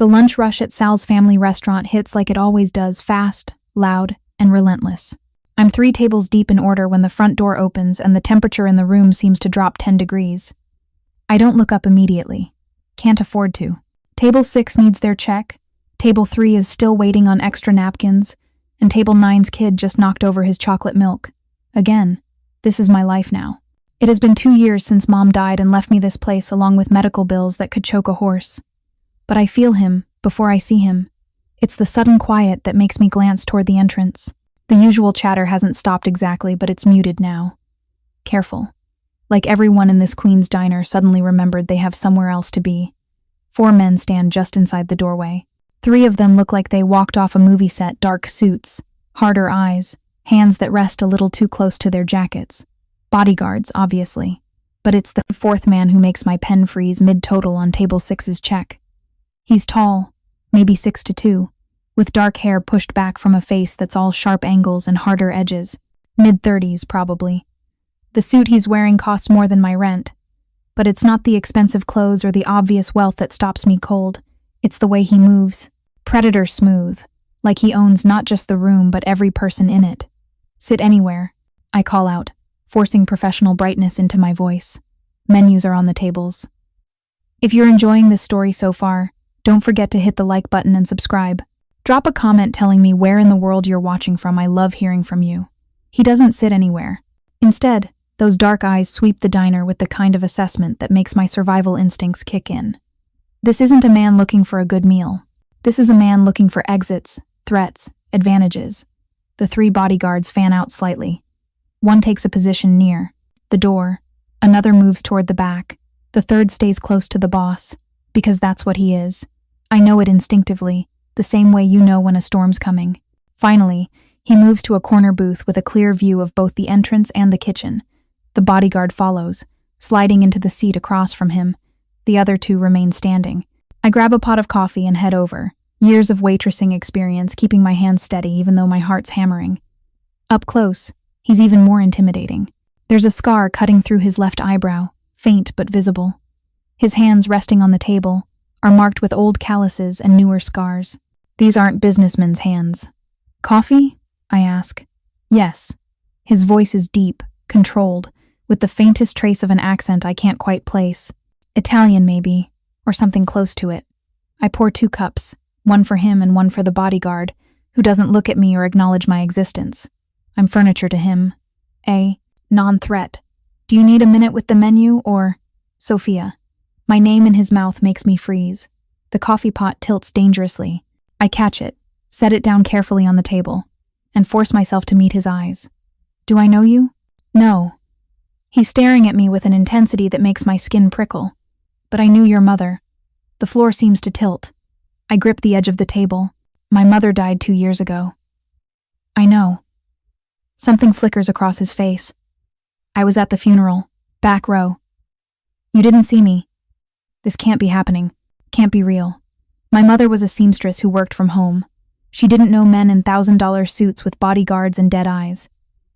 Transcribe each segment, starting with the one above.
The lunch rush at Sal's family restaurant hits like it always does, fast, loud, and relentless. I'm 3 tables deep in order when the front door opens and the temperature in the room seems to drop 10 degrees. I don't look up immediately. Can't afford to. Table 6 needs their check. Table 3 is still waiting on extra napkins. And Table 9's kid just knocked over his chocolate milk. Again, this is my life now. It has been 2 years since Mom died and left me this place along with medical bills that could choke a horse. But I feel him before I see him. It's the sudden quiet that makes me glance toward the entrance. The usual chatter hasn't stopped exactly, but it's muted now. Careful. Like everyone in this Queen's diner suddenly remembered they have somewhere else to be. 4 men stand just inside the doorway. 3 of them look like they walked off a movie set, dark suits, harder eyes, hands that rest a little too close to their jackets. Bodyguards, obviously. But it's the 4th man who makes my pen freeze mid-total on Table 6's check. He's tall, maybe 6'2", with dark hair pushed back from a face that's all sharp angles and harder edges. Mid-30s, probably. The suit he's wearing costs more than my rent. But it's not the expensive clothes or the obvious wealth that stops me cold. It's the way he moves. Predator smooth. Like he owns not just the room, but every person in it. Sit anywhere, I call out, forcing professional brightness into my voice. Menus are on the tables. If you're enjoying this story so far, don't forget to hit the like button and subscribe. Drop a comment telling me where in the world you're watching from. I love hearing from you. He doesn't sit anywhere. Instead, those dark eyes sweep the diner with the kind of assessment that makes my survival instincts kick in. This isn't a man looking for a good meal. This is a man looking for exits, threats, advantages. The 3 bodyguards fan out slightly. One takes a position near the door. Another moves toward the back. The 3rd stays close to the boss, because that's what he is. I know it instinctively, the same way you know when a storm's coming. Finally, he moves to a corner booth with a clear view of both the entrance and the kitchen. The bodyguard follows, sliding into the seat across from him. The other 2 remain standing. I grab a pot of coffee and head over. Years of waitressing experience keeping my hands steady even though my heart's hammering. Up close, he's even more intimidating. There's a scar cutting through his left eyebrow, faint but visible. His hands resting on the table are marked with old calluses and newer scars. These aren't businessmen's hands. Coffee? I ask. Yes. His voice is deep, controlled, with the faintest trace of an accent I can't quite place. Italian, maybe, or something close to it. I pour 2 cups, one for him and one for the bodyguard, who doesn't look at me or acknowledge my existence. I'm furniture to him. A non-threat. Do you need a minute with the menu, or... Sofia. My name in his mouth makes me freeze. The coffee pot tilts dangerously. I catch it, set it down carefully on the table, and force myself to meet his eyes. Do I know you? No. He's staring at me with an intensity that makes my skin prickle. But I knew your mother. The floor seems to tilt. I grip the edge of the table. My mother died 2 years ago. I know. Something flickers across his face. I was at the funeral, back row. You didn't see me. This can't be happening. Can't be real. My mother was a seamstress who worked from home. She didn't know men in $1,000 suits with bodyguards and dead eyes.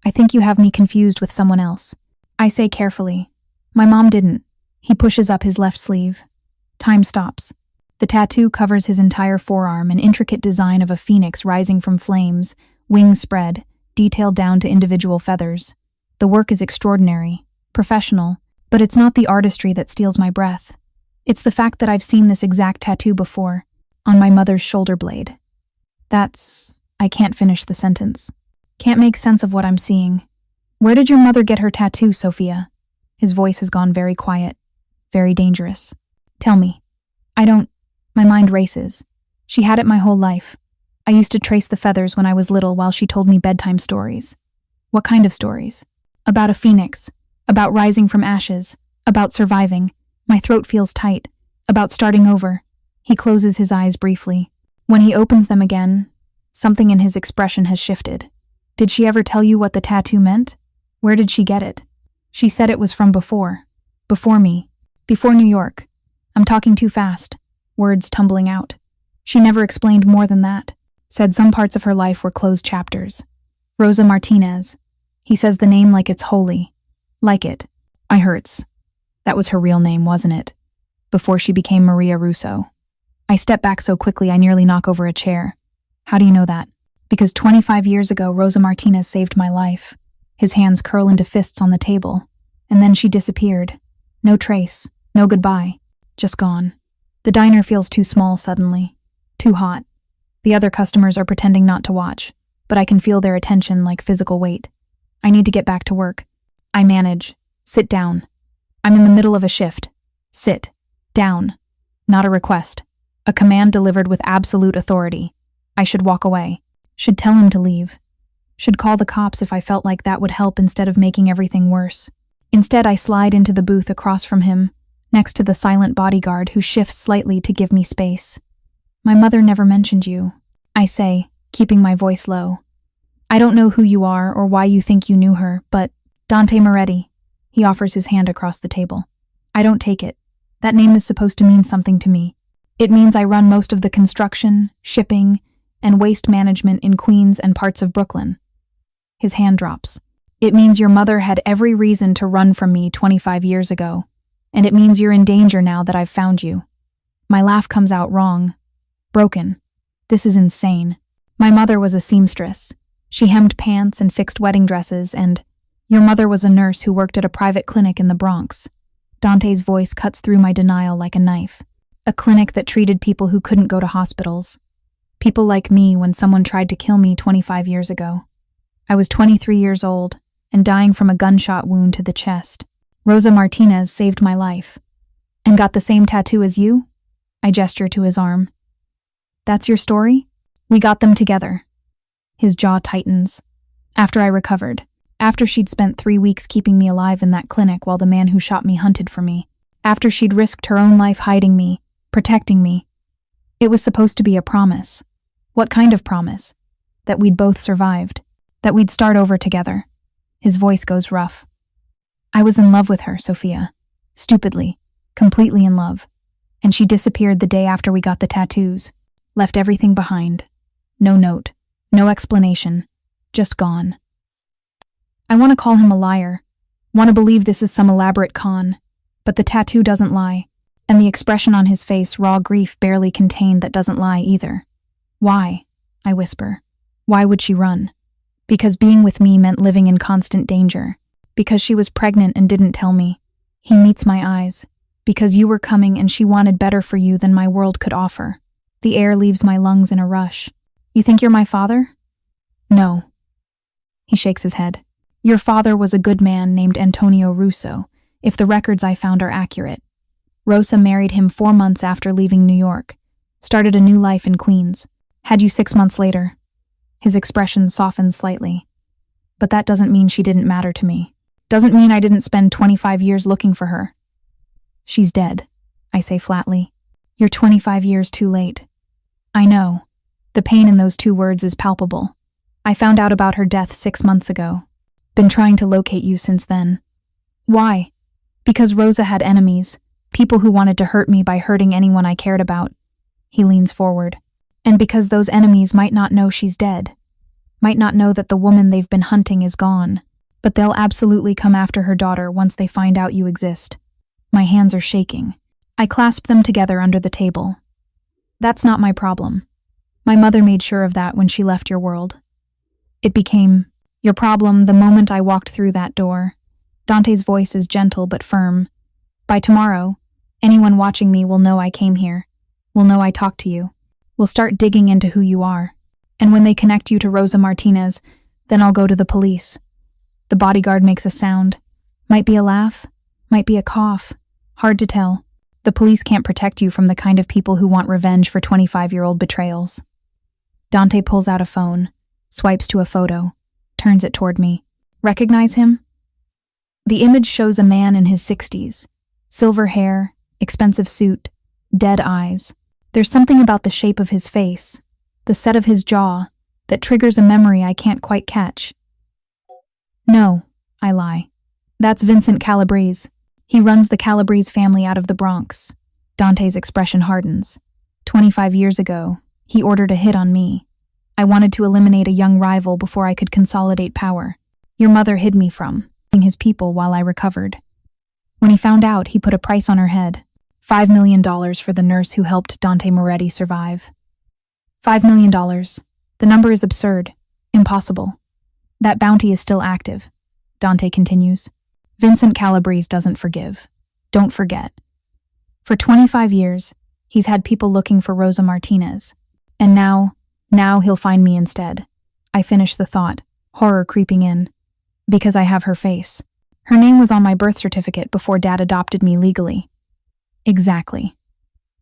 I think you have me confused with someone else. I say carefully. My mom didn't. He pushes up his left sleeve. Time stops. The tattoo covers his entire forearm, an intricate design of a phoenix rising from flames, wings spread, detailed down to individual feathers. The work is extraordinary, professional, but it's not the artistry that steals my breath. It's the fact that I've seen this exact tattoo before, on my mother's shoulder blade. I can't finish the sentence. Can't make sense of what I'm seeing. Where did your mother get her tattoo, Sofia? His voice has gone very quiet, very dangerous. Tell me. My mind races. She had it my whole life. I used to trace the feathers when I was little while she told me bedtime stories. What kind of stories? About a phoenix, about rising from ashes, about surviving. My throat feels tight, about starting over. He closes his eyes briefly. When he opens them again, something in his expression has shifted. Did she ever tell you what the tattoo meant? Where did she get it? She said it was from before. Before me. Before New York. I'm talking too fast. Words tumbling out. She never explained more than that. Said some parts of her life were closed chapters. Rosa Martinez. He says the name like it's holy. Like it. I hurts. That was her real name, wasn't it? Before she became Maria Russo. I step back so quickly I nearly knock over a chair. How do you know that? Because 25 years ago, Rosa Martinez saved my life. His hands curl into fists on the table. And then she disappeared. No trace, no goodbye, just gone. The diner feels too small suddenly, too hot. The other customers are pretending not to watch, but I can feel their attention like physical weight. I need to get back to work. I manage. Sit down. I'm in the middle of a shift. Sit. Down. Not a request. A command delivered with absolute authority. I should walk away. Should tell him to leave. Should call the cops if I felt like that would help instead of making everything worse. Instead, I slide into the booth across from him, next to the silent bodyguard who shifts slightly to give me space. My mother never mentioned you, I say, keeping my voice low. I don't know who you are or why you think you knew her, but Dante Moretti. He offers his hand across the table. I don't take it. That name is supposed to mean something to me. It means I run most of the construction, shipping, and waste management in Queens and parts of Brooklyn. His hand drops. It means your mother had every reason to run from me 25 years ago, and it means you're in danger now that I've found you. My laugh comes out wrong. Broken. This is insane. My mother was a seamstress. She hemmed pants and fixed wedding dresses, and your mother was a nurse who worked at a private clinic in the Bronx. Dante's voice cuts through my denial like a knife. A clinic that treated people who couldn't go to hospitals. People like me when someone tried to kill me 25 years ago. I was 23 years old and dying from a gunshot wound to the chest. Rosa Martinez saved my life. And got the same tattoo as you? I gesture to his arm. That's your story? We got them together. His jaw tightens. After I recovered. After she'd spent 3 weeks keeping me alive in that clinic while the man who shot me hunted for me. After she'd risked her own life hiding me, protecting me. It was supposed to be a promise. What kind of promise? That we'd both survived. That we'd start over together. His voice goes rough. I was in love with her, Sofia. Stupidly. Completely in love. And she disappeared the day after we got the tattoos. Left everything behind. No note. No explanation. Just gone. I want to call him a liar. Want to believe this is some elaborate con. But the tattoo doesn't lie. And the expression on his face, raw grief barely contained, that doesn't lie either. Why? I whisper. Why would she run? Because being with me meant living in constant danger. Because she was pregnant and didn't tell me. He meets my eyes. Because you were coming and she wanted better for you than my world could offer. The air leaves my lungs in a rush. You think you're my father? No. He shakes his head. Your father was a good man named Antonio Russo, if the records I found are accurate. Rosa married him 4 months after leaving New York. Started a new life in Queens. Had you 6 months later. His expression softens slightly. But that doesn't mean she didn't matter to me. Doesn't mean I didn't spend 25 years looking for her. She's dead, I say flatly. You're 25 years too late. I know. The pain in those 2 words is palpable. I found out about her death 6 months ago. Been trying to locate you since then. Why? Because Rosa had enemies. People who wanted to hurt me by hurting anyone I cared about. He leans forward. And because those enemies might not know she's dead. Might not know that the woman they've been hunting is gone. But they'll absolutely come after her daughter once they find out you exist. My hands are shaking. I clasp them together under the table. That's not my problem. My mother made sure of that when she left your world. It became your problem the moment I walked through that door. Dante's voice is gentle but firm. By tomorrow, anyone watching me will know I came here. Will know I talked to you. Will start digging into who you are. And when they connect you to Rosa Martinez, then I'll go to the police. The bodyguard makes a sound. Might be a laugh. Might be a cough. Hard to tell. The police can't protect you from the kind of people who want revenge for 25-year-old betrayals. Dante pulls out a phone, swipes to a photo, turns it toward me. Recognize him? The image shows a man in his 60s. Silver hair, expensive suit, dead eyes. There's something about the shape of his face, the set of his jaw, that triggers a memory I can't quite catch. No, I lie. That's Vincent Calabrese. He runs the Calabrese family out of the Bronx. Dante's expression hardens. 25 years ago, he ordered a hit on me. I wanted to eliminate a young rival before I could consolidate power. Your mother hid me from his people while I recovered. When he found out, he put a price on her head. $5 million for the nurse who helped Dante Moretti survive. $5 million. The number is absurd. Impossible. That bounty is still active. Dante continues. Vincent Calabrese doesn't forgive. Don't forget. For 25 years, he's had people looking for Rosa Martinez. And now he'll find me instead. I finish the thought, horror creeping in. Because I have her face. Her name was on my birth certificate before Dad adopted me legally. Exactly.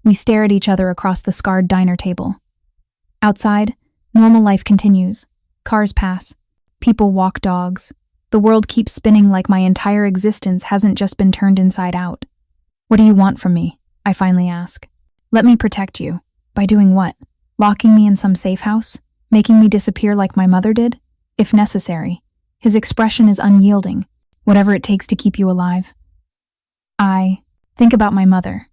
We stare at each other across the scarred diner table. Outside, normal life continues. Cars pass. People walk dogs. The world keeps spinning like my entire existence hasn't just been turned inside out. What do you want from me? I finally ask. Let me protect you. By doing what? Locking me in some safe house? Making me disappear like my mother did? If necessary. His expression is unyielding. Whatever it takes to keep you alive. I think about my mother.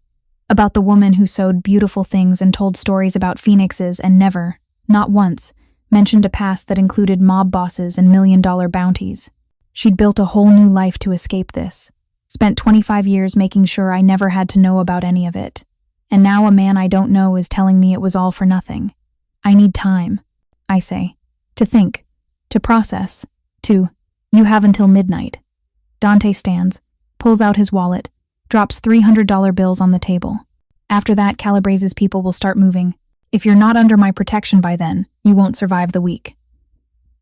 About the woman who sewed beautiful things and told stories about phoenixes and never, not once, mentioned a past that included mob bosses and million-dollar bounties. She'd built a whole new life to escape this. Spent 25 years making sure I never had to know about any of it. And now a man I don't know is telling me it was all for nothing. I need time, I say. To think. To process. You have until midnight. Dante stands, pulls out his wallet, drops $300 bills on the table. After that, Calabrese's people will start moving. If you're not under my protection by then, you won't survive the week.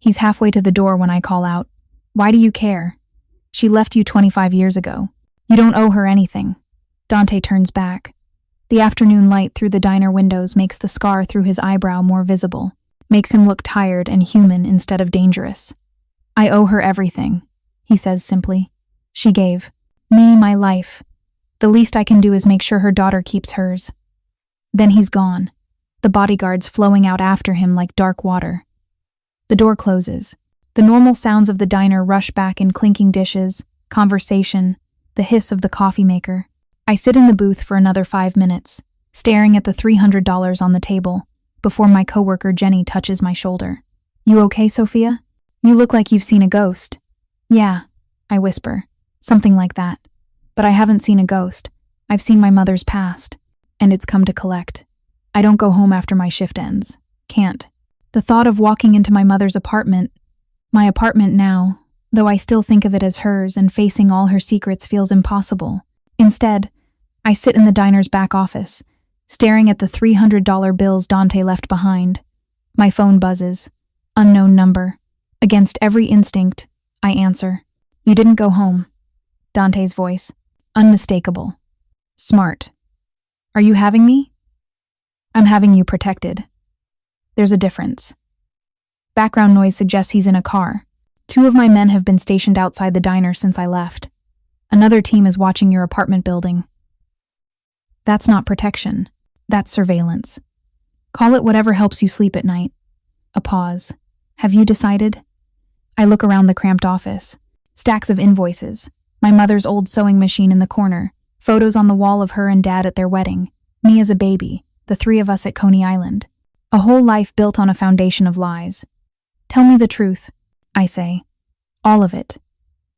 He's halfway to the door when I call out, "Why do you care? She left you 25 years ago. You don't owe her anything." Dante turns back. The afternoon light through the diner windows makes the scar through his eyebrow more visible, makes him look tired and human instead of dangerous. "I owe her everything," he says simply. "She gave me my life. The least I can do is make sure her daughter keeps hers." Then he's gone, the bodyguards flowing out after him like dark water. The door closes. The normal sounds of the diner rush back in clinking dishes, conversation, the hiss of the coffee maker. I sit in the booth for another 5 minutes, staring at the $300 on the table, before my coworker Jenny touches my shoulder. "You okay, Sofia? You look like you've seen a ghost." "Yeah," I whisper, something like that. But I haven't seen a ghost. I've seen my mother's past, and it's come to collect. I don't go home after my shift ends. Can't. The thought of walking into my mother's apartment, my apartment now, though I still think of it as hers and facing all her secrets feels impossible. Instead, I sit in the diner's back office, staring at the $300 bills Dante left behind. My phone buzzes. Unknown number. Against every instinct, I answer. "You didn't go home." Dante's voice. Unmistakable. Smart. "Are you having me?" "I'm having you protected." There's a difference. Background noise suggests he's in a car. 2 of my men have been stationed outside the diner since I left. Another team is watching your apartment building. That's not protection. That's surveillance. Call it whatever helps you sleep at night. A pause. "Have you decided?" I look around the cramped office. Stacks of invoices. My mother's old sewing machine in the corner. Photos on the wall of her and Dad at their wedding. Me as a baby. The 3 of us at Coney Island. A whole life built on a foundation of lies. "Tell me the truth," I say. "All of it.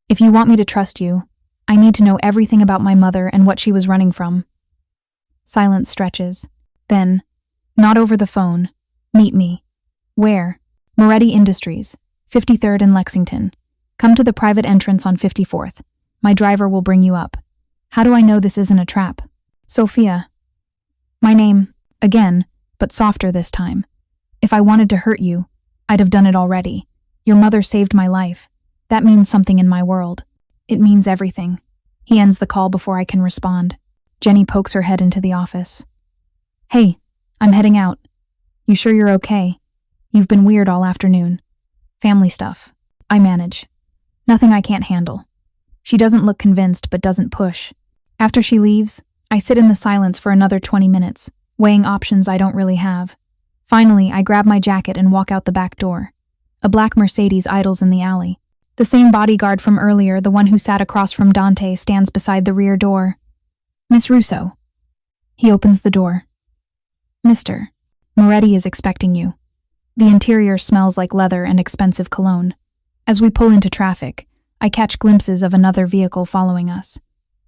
If you want me to trust you, I need to know everything about my mother and what she was running from." Silence stretches. Then, "Not over the phone. Meet me." "Where?" "Moretti Industries, 53rd and Lexington. Come to the private entrance on 54th. My driver will bring you up." How do I know this isn't a trap? "Sofia." My name, again, but softer this time. If I wanted to hurt you, I'd have done it already. Your mother saved my life. That means something in my world. It means everything. He ends the call before I can respond. Jenny pokes her head into the office. "Hey, I'm heading out. You sure you're okay? You've been weird all afternoon." "Family stuff. I manage. Nothing I can't handle." She doesn't look convinced but doesn't push. After she leaves, I sit in the silence for another 20 minutes, weighing options I don't really have. Finally, I grab my jacket and walk out the back door. A black Mercedes idles in the alley. The same bodyguard from earlier, the one who sat across from Dante, stands beside the rear door. "Miss Russo." He opens the door. "Mr. Moretti is expecting you." The interior smells like leather and expensive cologne. As we pull into traffic, I catch glimpses of another vehicle following us.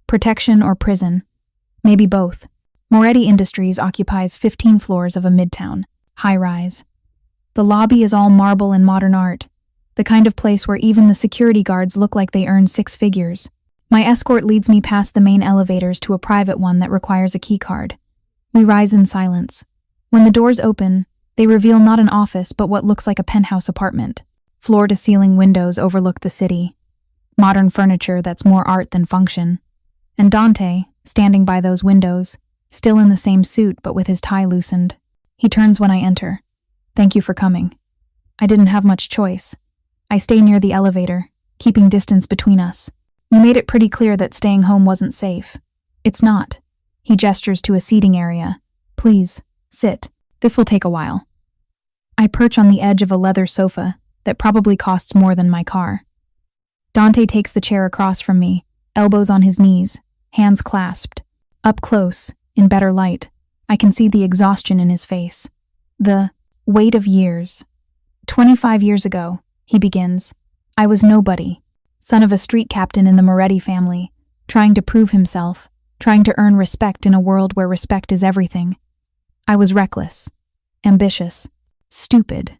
Protection or prison? Maybe both. Moretti Industries occupies 15 floors of a midtown, high-rise. The lobby is all marble and modern art, the kind of place where even the security guards look like they earn six figures. My escort leads me past the main elevators to a private one that requires a keycard. We rise in silence. When the doors open, they reveal not an office but what looks like a penthouse apartment. Floor-to-ceiling windows overlook the city. Modern furniture that's more art than function. And Dante, standing by those windows, still in the same suit but with his tie loosened. He turns when I enter. "Thank you for coming." I didn't have much choice. I stay near the elevator, keeping distance between us. "You made it pretty clear that staying home wasn't safe." "It's not." He gestures to a seating area. "Please, sit. This will take a while." I perch on the edge of a leather sofa that probably costs more than my car. Dante takes the chair across from me, elbows on his knees, hands clasped. Up close, in better light, I can see the exhaustion in his face. The weight of years. 25 years ago, he begins, I was nobody, son of a street captain in the Moretti family, trying to prove himself, trying to earn respect in a world where respect is everything. I was reckless, ambitious, stupid.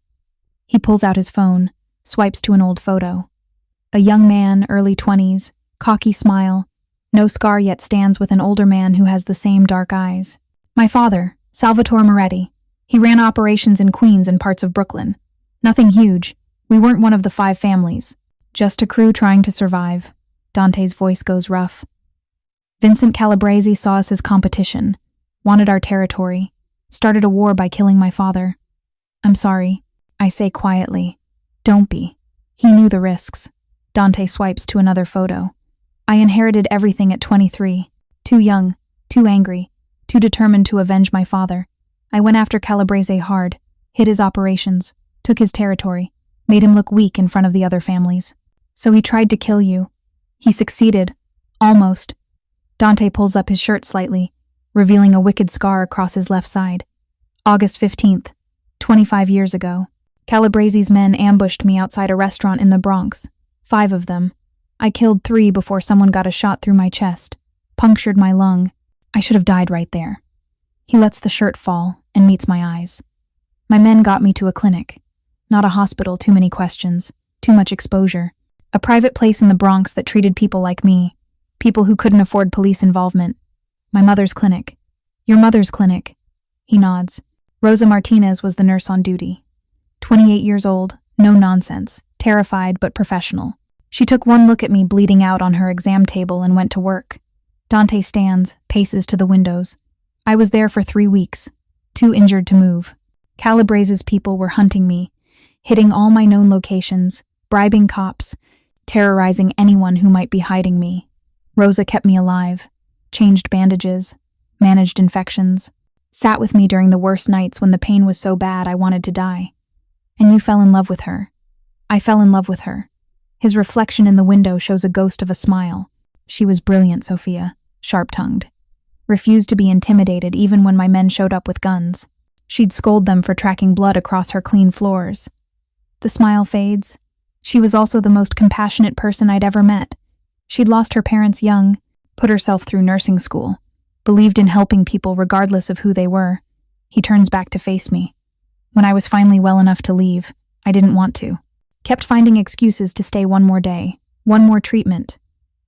He pulls out his phone, swipes to an old photo. A young man, early 20s, cocky smile, no scar yet stands with an older man who has the same dark eyes. My father, Salvatore Moretti. He ran operations in Queens and parts of Brooklyn. Nothing huge. We weren't one of the 5 families. Just a crew trying to survive. Dante's voice goes rough. Vincent Calabrese saw us as competition, wanted our territory, started a war by killing my father. I'm sorry, I say quietly. Don't be. He knew the risks. Dante swipes to another photo. I inherited everything at 23. Too young, too angry, too determined to avenge my father. I went after Calabrese hard, hid his operations, took his territory, made him look weak in front of the other families. So he tried to kill you. He succeeded. Almost. Dante pulls up his shirt slightly, revealing a wicked scar across his left side. August 15th, 25 years ago. Calabrese's men ambushed me outside a restaurant in the Bronx. 5 of them. I killed 3 before someone got a shot through my chest, punctured my lung. I should have died right there. He lets the shirt fall and meets my eyes. My men got me to a clinic. Not a hospital, too many questions, too much exposure. A private place in the Bronx that treated people like me, people who couldn't afford police involvement. My mother's clinic. Your mother's clinic. He nods. Rosa Martinez was the nurse on duty. 28 years old, no nonsense, terrified but professional. She took one look at me bleeding out on her exam table and went to work. Dante stands, paces to the windows. I was there for 3 weeks, too injured to move. Calabrese's people were hunting me, hitting all my known locations, bribing cops, terrorizing anyone who might be hiding me. Rosa kept me alive, changed bandages, managed infections, sat with me during the worst nights when the pain was so bad I wanted to die. And you fell in love with her. I fell in love with her. His reflection in the window shows a ghost of a smile. She was brilliant, Sofia, sharp-tongued. Refused to be intimidated even when my men showed up with guns. She'd scold them for tracking blood across her clean floors. The smile fades. She was also the most compassionate person I'd ever met. She'd lost her parents young, put herself through nursing school, believed in helping people regardless of who they were. He turns back to face me. When I was finally well enough to leave, I didn't want to. Kept finding excuses to stay one more day, one more treatment.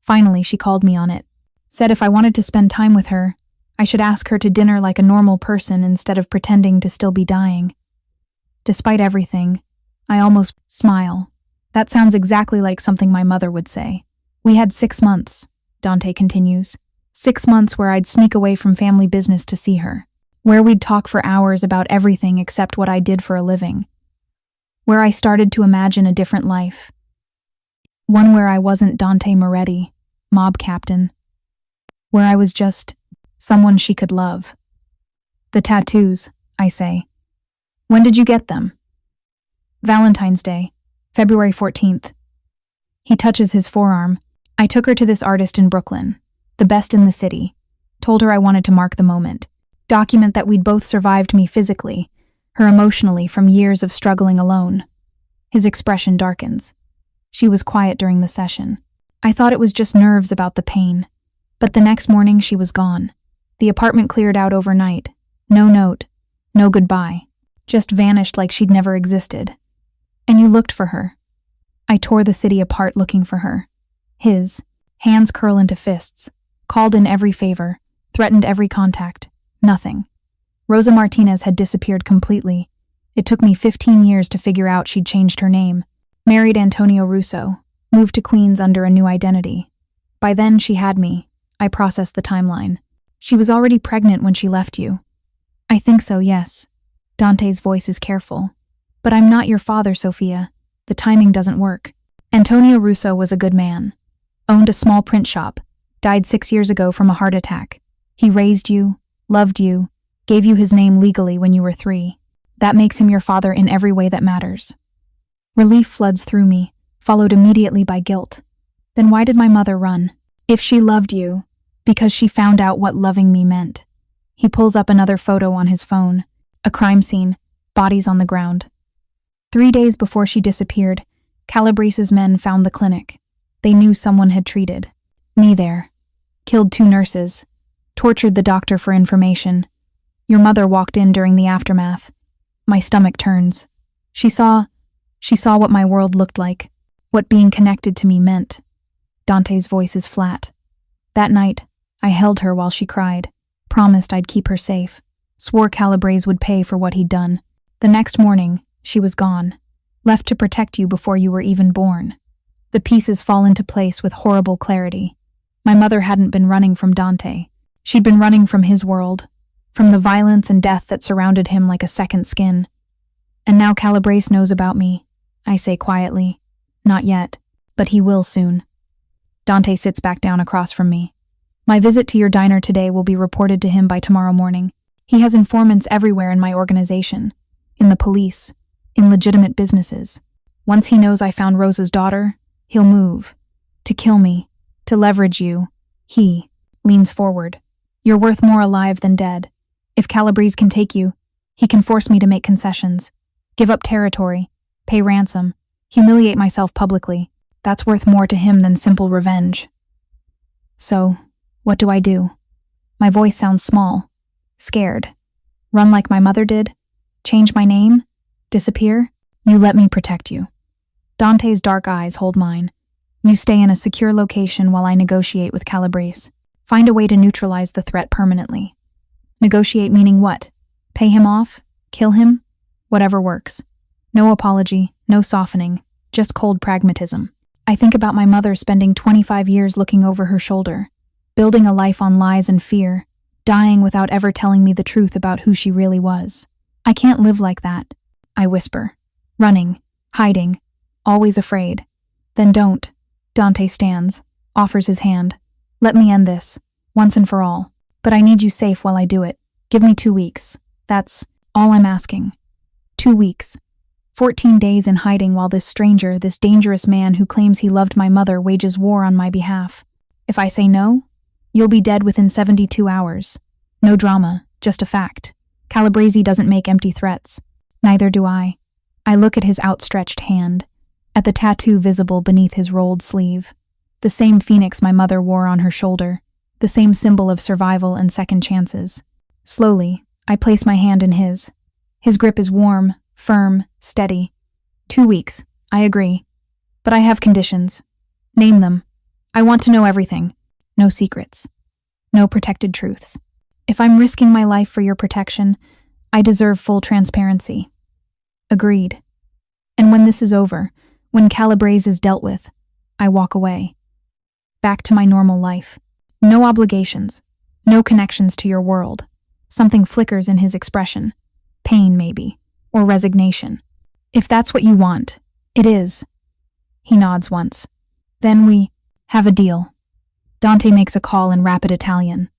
Finally, she called me on it. Said if I wanted to spend time with her, I should ask her to dinner like a normal person instead of pretending to still be dying. Despite everything, I almost smile. That sounds exactly like something my mother would say. We had 6 months, Dante continues. 6 months where I'd sneak away from family business to see her. Where we'd talk for hours about everything except what I did for a living. Where I started to imagine a different life. One where I wasn't Dante Moretti, mob captain. Where I was just someone she could love. The tattoos, I say. When did you get them? Valentine's Day, February 14th. He touches his forearm. I took her to this artist in Brooklyn, the best in the city. Told her I wanted to mark the moment. Document that we'd both survived me physically, her emotionally from years of struggling alone. His expression darkens. She was quiet during the session. I thought it was just nerves about the pain. But the next morning she was gone. The apartment cleared out overnight. No note, no goodbye. Just vanished like she'd never existed. And you looked for her. I tore the city apart looking for her. His hands curl into fists, called in every favor, threatened every contact. Nothing. Rosa Martinez had disappeared completely. It took me 15 years to figure out she'd changed her name, married Antonio Russo, moved to Queens under a new identity. By then, she had me. I processed the timeline. She was already pregnant when she left you. I think so, yes. Dante's voice is careful. But I'm not your father, Sofia. The timing doesn't work. Antonio Russo was a good man. Owned a small print shop. Died 6 years ago from a heart attack. He raised you, loved you, gave you his name legally when you were 3. That makes him your father in every way that matters. Relief floods through me, followed immediately by guilt. Then why did my mother run? If she loved you, because she found out what loving me meant. He pulls up another photo on his phone. A crime scene, bodies on the ground. 3 days before she disappeared, Calabrese's men found the clinic. They knew someone had treated me there. Killed 2 nurses. Tortured the doctor for information. Your mother walked in during the aftermath. My stomach turns. She saw what my world looked like, what being connected to me meant. Dante's voice is flat. That night, I held her while she cried, promised I'd keep her safe, swore Calabrese would pay for what he'd done. The next morning, she was gone, left to protect you before you were even born. The pieces fall into place with horrible clarity. My mother hadn't been running from Dante. She'd been running from his world, from the violence and death that surrounded him like a second skin. And now Calabrese knows about me, I say quietly. Not yet, but he will soon. Dante sits back down across from me. My visit to your diner today will be reported to him by tomorrow morning. He has informants everywhere in my organization, in the police, in legitimate businesses. Once he knows I found Rosa's daughter, he'll move. To kill me, to leverage you. He leans forward. You're worth more alive than dead. If Calabrese can take you, he can force me to make concessions, give up territory, pay ransom, humiliate myself publicly. That's worth more to him than simple revenge. So, what do I do? My voice sounds small, scared. Run like my mother did? Change my name? Disappear? You let me protect you. Dante's dark eyes hold mine. You stay in a secure location while I negotiate with Calabrese. Find a way to neutralize the threat permanently. Negotiate meaning what? Pay him off? Kill him? Whatever works. No apology, no softening, just cold pragmatism. I think about my mother spending 25 years looking over her shoulder, building a life on lies and fear, dying without ever telling me the truth about who she really was. I can't live like that, I whisper. Running, hiding, always afraid. Then don't. Dante stands, offers his hand. Let me end this, once and for all. But I need you safe while I do it. Give me 2 weeks. That's all I'm asking. 2 weeks. 14 days in hiding while this stranger, this dangerous man who claims he loved my mother, wages war on my behalf. If I say no, you'll be dead within 72 hours. No drama, just a fact. Calabrese doesn't make empty threats. Neither do I. I look at his outstretched hand, at the tattoo visible beneath his rolled sleeve. The same phoenix my mother wore on her shoulder, the same symbol of survival and second chances. Slowly, I place my hand in his. His grip is warm, firm, steady. 2 weeks, I agree. But I have conditions. Name them. I want to know everything. No secrets. No protected truths. If I'm risking my life for your protection, I deserve full transparency. Agreed. And when this is over, when Calabrese is dealt with, I walk away. Back to my normal life. No obligations. No connections to your world. Something flickers in his expression. Pain, maybe. Or resignation. If that's what you want, it is. He nods once. Then we have a deal. Dante makes a call in rapid Italian.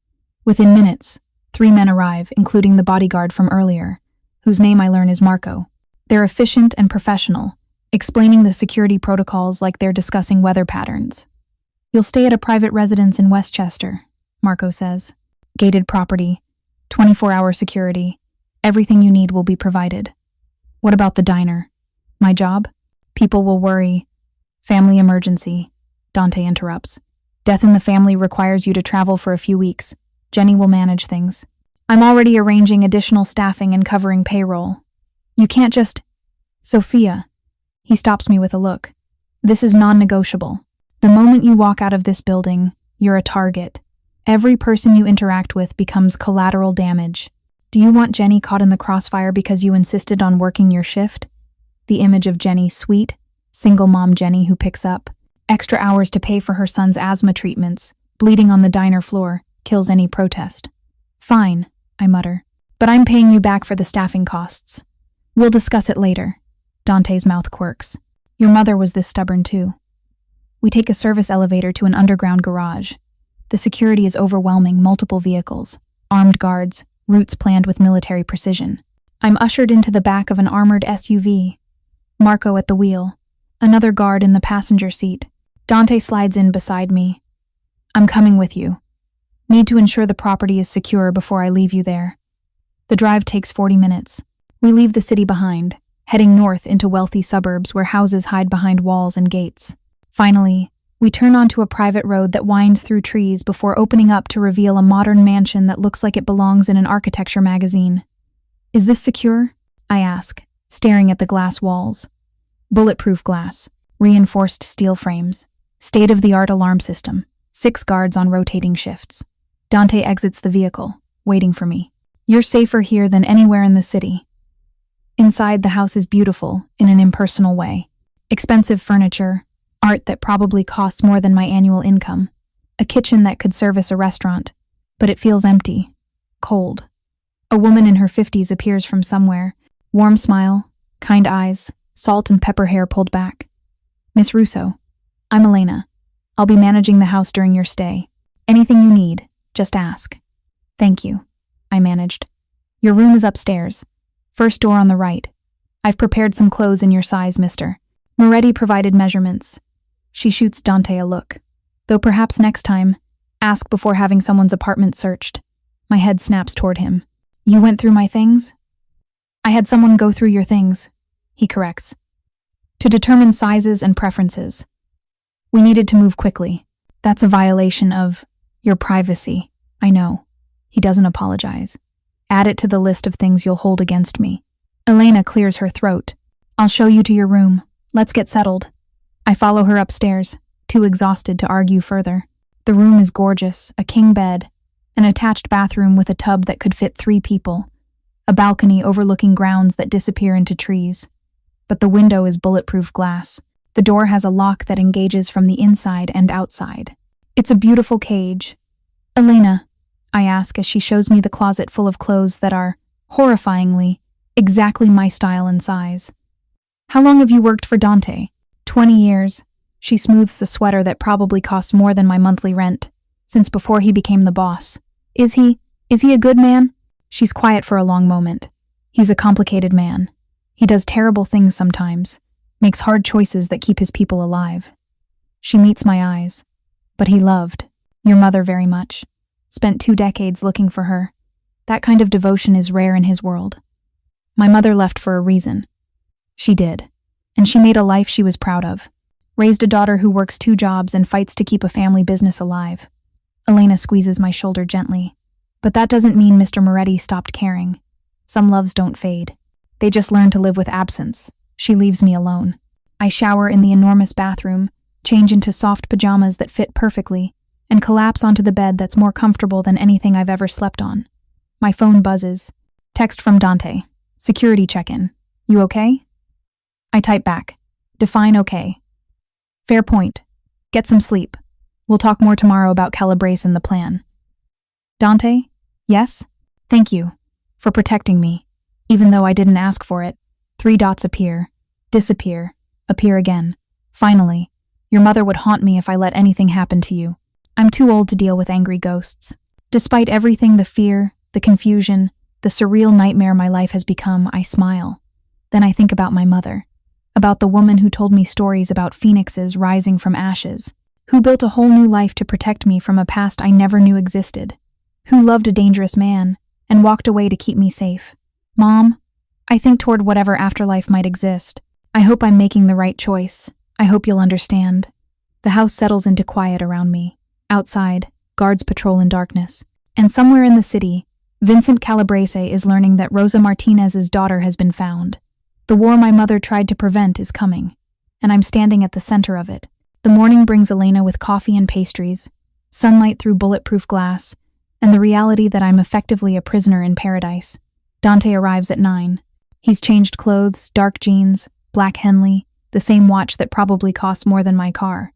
Within minutes, 3 men arrive, including the bodyguard from earlier, whose name I learn is Marco. They're efficient and professional, explaining the security protocols like they're discussing weather patterns. You'll stay at a private residence in Westchester, Marco says. Gated property, 24-hour security. Everything you need will be provided. What about the diner? My job? People will worry. Family emergency, Dante interrupts. Death in the family requires you to travel for a few weeks. Jenny will manage things. I'm already arranging additional staffing and covering payroll. You can't just... Sofia. He stops me with a look. This is non-negotiable. The moment you walk out of this building, you're a target. Every person you interact with becomes collateral damage. Do you want Jenny caught in the crossfire because you insisted on working your shift? The image of Jenny, sweet, single mom Jenny who picks up extra hours to pay for her son's asthma treatments, bleeding on the diner floor, kills any protest. Fine, I mutter. But I'm paying you back for the staffing costs. We'll discuss it later. Dante's mouth quirks. Your mother was this stubborn too. We take a service elevator to an underground garage. The security is overwhelming, multiple vehicles, armed guards, routes planned with military precision. I'm ushered into the back of an armored SUV. Marco at the wheel, another guard in the passenger seat. Dante slides in beside me. I'm coming with you. Need to ensure the property is secure before I leave you there. The drive takes 40 minutes. We leave the city behind, heading north into wealthy suburbs where houses hide behind walls and gates. Finally, we turn onto a private road that winds through trees before opening up to reveal a modern mansion that looks like it belongs in an architecture magazine. Is this secure? I ask, staring at the glass walls. Bulletproof glass, reinforced steel frames, state-of-the-art alarm system, 6 guards on rotating shifts. Dante exits the vehicle, waiting for me. You're safer here than anywhere in the city. Inside, the house is beautiful, in an impersonal way. Expensive furniture, art that probably costs more than my annual income, a kitchen that could service a restaurant, but it feels empty, cold. A woman in her 50s appears from somewhere, warm smile, kind eyes, salt and pepper hair pulled back. Miss Russo, I'm Elena. I'll be managing the house during your stay. Anything you need, just ask. Thank you, I managed. Your room is upstairs. First door on the right. I've prepared some clothes in your size, mister. Moretti provided measurements. She shoots Dante a look. Though perhaps next time, ask before having someone's apartment searched. My head snaps toward him. You went through my things? I had someone go through your things, he corrects. To determine sizes and preferences. We needed to move quickly. That's a violation of your privacy. I know. He doesn't apologize. Add it to the list of things you'll hold against me. Elena clears her throat. I'll show you to your room. Let's get settled. I follow her upstairs, too exhausted to argue further. The room is gorgeous, a king bed, an attached bathroom with a tub that could fit 3 people, a balcony overlooking grounds that disappear into trees. But the window is bulletproof glass. The door has a lock that engages from the inside and outside. It's a beautiful cage. Elena, I ask as she shows me the closet full of clothes that are, horrifyingly, exactly my style and size. How long have you worked for Dante? 20 years. She smooths a sweater that probably costs more than my monthly rent, since before he became the boss. Is he a good man? She's quiet for a long moment. He's a complicated man. He does terrible things sometimes, makes hard choices that keep his people alive. She meets my eyes. But he loved your mother very much. Spent 2 decades looking for her. That kind of devotion is rare in his world. My mother left for a reason. She did. And she made a life she was proud of. Raised a daughter who works 2 jobs and fights to keep a family business alive. Elena squeezes my shoulder gently. But that doesn't mean Mr. Moretti stopped caring. Some loves don't fade. They just learn to live with absence. She leaves me alone. I shower in the enormous bathroom, change into soft pajamas that fit perfectly, and collapse onto the bed that's more comfortable than anything I've ever slept on. My phone buzzes. Text from Dante. Security check-in. You okay? I type back. Define okay. Fair point. Get some sleep. We'll talk more tomorrow about Calabrese and the plan. Dante? Yes? Thank you. For protecting me. Even though I didn't ask for it. 3 dots appear. Disappear. Appear again. Finally. Your mother would haunt me if I let anything happen to you. I'm too old to deal with angry ghosts. Despite everything, the fear, the confusion, the surreal nightmare my life has become, I smile. Then I think about my mother. About the woman who told me stories about phoenixes rising from ashes. Who built a whole new life to protect me from a past I never knew existed. Who loved a dangerous man and walked away to keep me safe. Mom, I think toward whatever afterlife might exist. I hope I'm making the right choice. I hope you'll understand. The house settles into quiet around me. Outside, guards patrol in darkness. And somewhere in the city, Vincent Calabrese is learning that Rosa Martinez's daughter has been found. The war my mother tried to prevent is coming, and I'm standing at the center of it. The morning brings Elena with coffee and pastries, sunlight through bulletproof glass, and the reality that I'm effectively a prisoner in paradise. Dante arrives at 9. He's changed clothes, dark jeans, black Henley, the same watch that probably costs more than my car.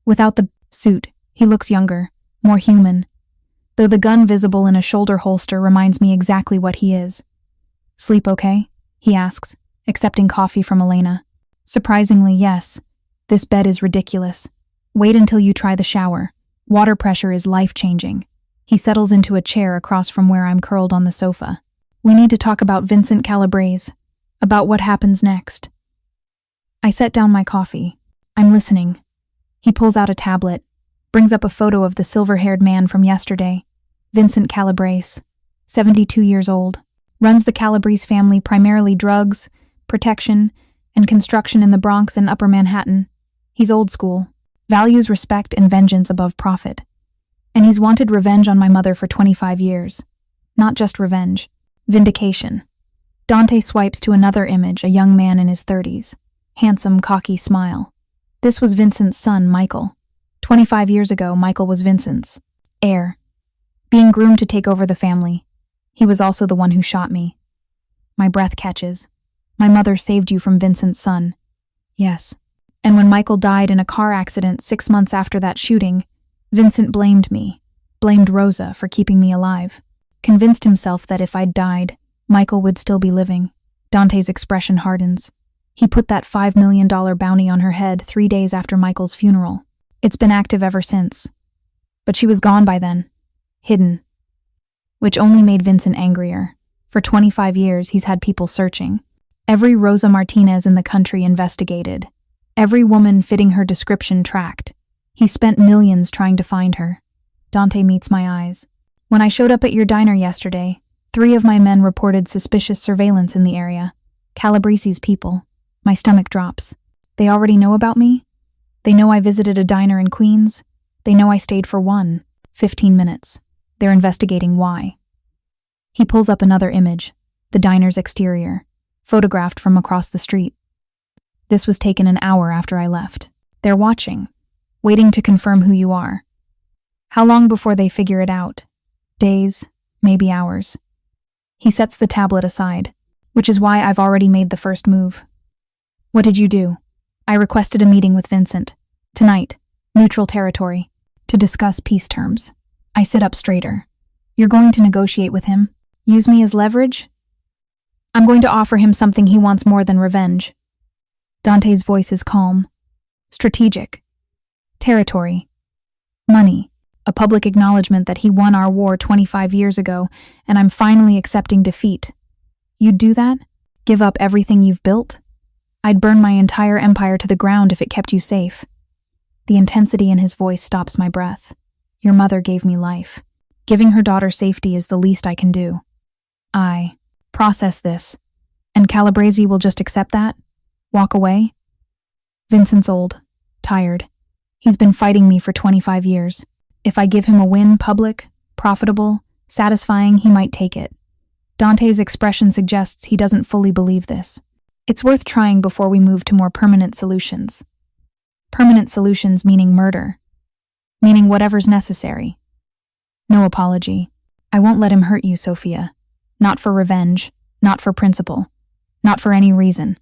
Without the suit, he looks younger, more human, though the gun visible in a shoulder holster reminds me exactly what he is. "Sleep okay?" he asks, accepting coffee from Elena. "Surprisingly, yes. This bed is ridiculous. Wait until you try the shower. Water pressure is life-changing." He settles into a chair across from where I'm curled on the sofa. "We need to talk about Vincent Calabrese, about what happens next." I set down my coffee. I'm listening. He pulls out a tablet, brings up a photo of the silver-haired man from yesterday, Vincent Calabrese, 72 years old, runs the Calabrese family primarily drugs, protection, and construction in the Bronx and Upper Manhattan. He's old school, values respect and vengeance above profit. And he's wanted revenge on my mother for 25 years. Not just revenge, vindication. Dante swipes to another image, a young man in his 30s. Handsome, cocky smile. This was Vincent's son, Michael. 25 years ago, Michael was Vincent's heir, being groomed to take over the family. He was also the one who shot me. My breath catches. "My mother saved you from Vincent's son." "Yes." "And when Michael died in a car accident 6 months after that shooting, Vincent blamed me, blamed Rosa for keeping me alive, convinced himself that if I'd died, Michael would still be living." Dante's expression hardens. He put that $5 million bounty on her head 3 days after Michael's funeral. It's been active ever since. But she was gone by then, hidden. Which only made Vincent angrier. For 25 years, he's had people searching. Every Rosa Martinez in the country investigated. Every woman fitting her description tracked. He spent millions trying to find her. Dante meets my eyes. "When I showed up at your diner yesterday, 3 of my men reported suspicious surveillance in the area. Calabrese's people." My stomach drops. They already know about me? They know I visited a diner in Queens. They know I stayed for 15 minutes. They're investigating why. He pulls up another image, the diner's exterior, photographed from across the street. "This was taken an hour after I left. They're watching, waiting to confirm who you are. How long before they figure it out? Days, maybe hours." He sets the tablet aside, which is why I've already made the first move. "What did you do?" "I requested a meeting with Vincent. Tonight, neutral territory, to discuss peace terms." I sit up straighter. "You're going to negotiate with him? Use me as leverage?" "I'm going to offer him something he wants more than revenge." Dante's voice is calm. "Strategic. Territory. Money. A public acknowledgement that he won our war 25 years ago, and I'm finally accepting defeat. You'd do that? Give up everything you've built? I'd burn my entire empire to the ground if it kept you safe." The intensity in his voice stops my breath. "Your mother gave me life. Giving her daughter safety is the least I can do. I process this, and Calabrese will just accept that? Walk away?" Vincent's old, tired. He's been fighting me for 25 years. If I give him a win, public, profitable, satisfying, he might take it. Dante's expression suggests he doesn't fully believe this. It's worth trying before we move to more permanent solutions. Permanent solutions meaning murder. Meaning whatever's necessary. No apology. I won't let him hurt you, Sofia. Not for revenge, not for principle, not for any reason.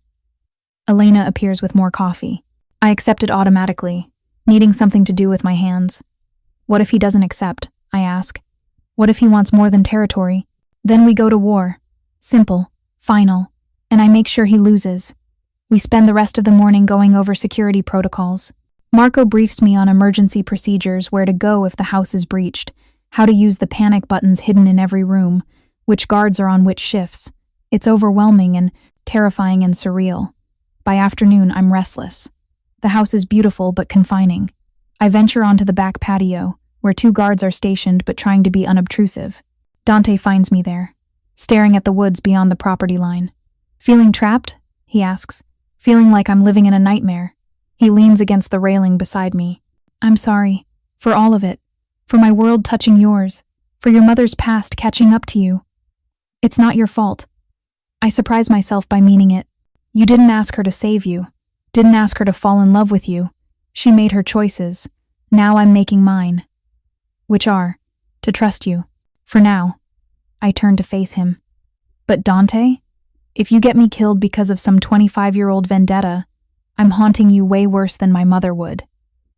Elena appears with more coffee. I accept it automatically, needing something to do with my hands. "What if he doesn't accept?" I ask. "What if he wants more than territory? Then we go to war. Simple, final, and I make sure he loses." We spend the rest of the morning going over security protocols. Marco briefs me on emergency procedures, where to go if the house is breached, how to use the panic buttons hidden in every room, which guards are on which shifts. It's overwhelming and terrifying and surreal. By afternoon, I'm restless. The house is beautiful but confining. I venture onto the back patio, where 2 guards are stationed but trying to be unobtrusive. Dante finds me there, staring at the woods beyond the property line. "Feeling trapped?" he asks. "Feeling like I'm living in a nightmare." He leans against the railing beside me. "I'm sorry. For all of it. For my world touching yours. For your mother's past catching up to you. It's not your fault. I surprise myself by meaning it. You didn't ask her to save you. Didn't ask her to fall in love with you. She made her choices. Now I'm making mine. Which are, to trust you. For now. I turn to face him. But Dante? If you get me killed because of some 25-year-old vendetta, I'm haunting you way worse than my mother would.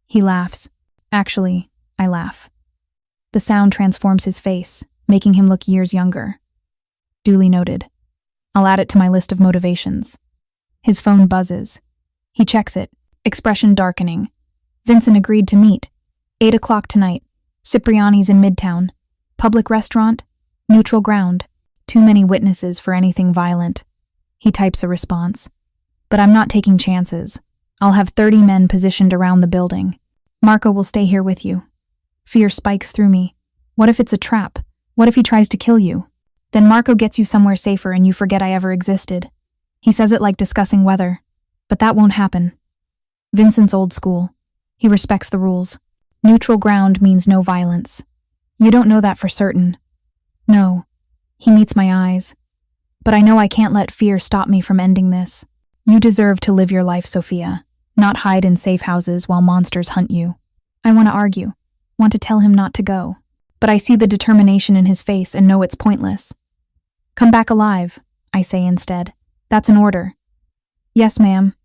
He laughs. Actually, I laugh. The sound transforms his face, making him look years younger. Duly noted. I'll add it to my list of motivations. His phone buzzes. He checks it, expression darkening. Vincent agreed to meet. 8 o'clock tonight. Cipriani's in Midtown. Public restaurant. Neutral ground. Too many witnesses for anything violent. He types a response. But I'm not taking chances. I'll have 30 men positioned around the building. Marco will stay here with you. Fear spikes through me. What if it's a trap? What if he tries to kill you? Then Marco gets you somewhere safer and you forget I ever existed. He says it like discussing weather. But that won't happen. Vincent's old school. He respects the rules. Neutral ground means no violence. You don't know that for certain. No. He meets my eyes. But I know I can't let fear stop me from ending this. You deserve to live your life, Sofia, not hide in safe houses while monsters hunt you. I want to argue, want to tell him not to go. But I see the determination in his face and know it's pointless. Come back alive, I say instead. That's an order. Yes, ma'am.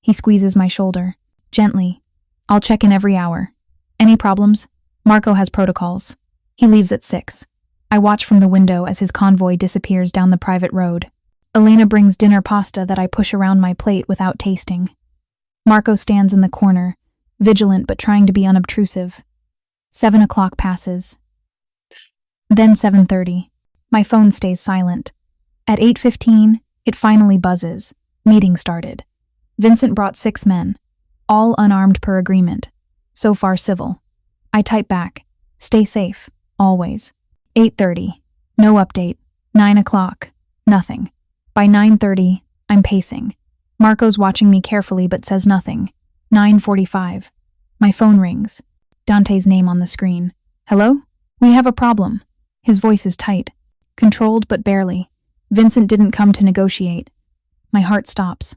He squeezes my shoulder, gently. I'll check in every hour. Any problems? Marco has protocols. He leaves at 6. I watch from the window as his convoy disappears down the private road. Elena brings dinner pasta that I push around my plate without tasting. Marco stands in the corner, vigilant but trying to be unobtrusive. 7 o'clock passes. Then 7:30. My phone stays silent. At 8:15, it finally buzzes. Meeting started. Vincent brought 6 men, all unarmed per agreement. So far civil. I type back. Stay safe, always. 8:30. No update. 9 o'clock. Nothing. By 9:30, I'm pacing. Marco's watching me carefully but says nothing. 9:45. My phone rings. Dante's name on the screen. Hello? We have a problem. His voice is tight. Controlled but barely. Vincent didn't come to negotiate. My heart stops.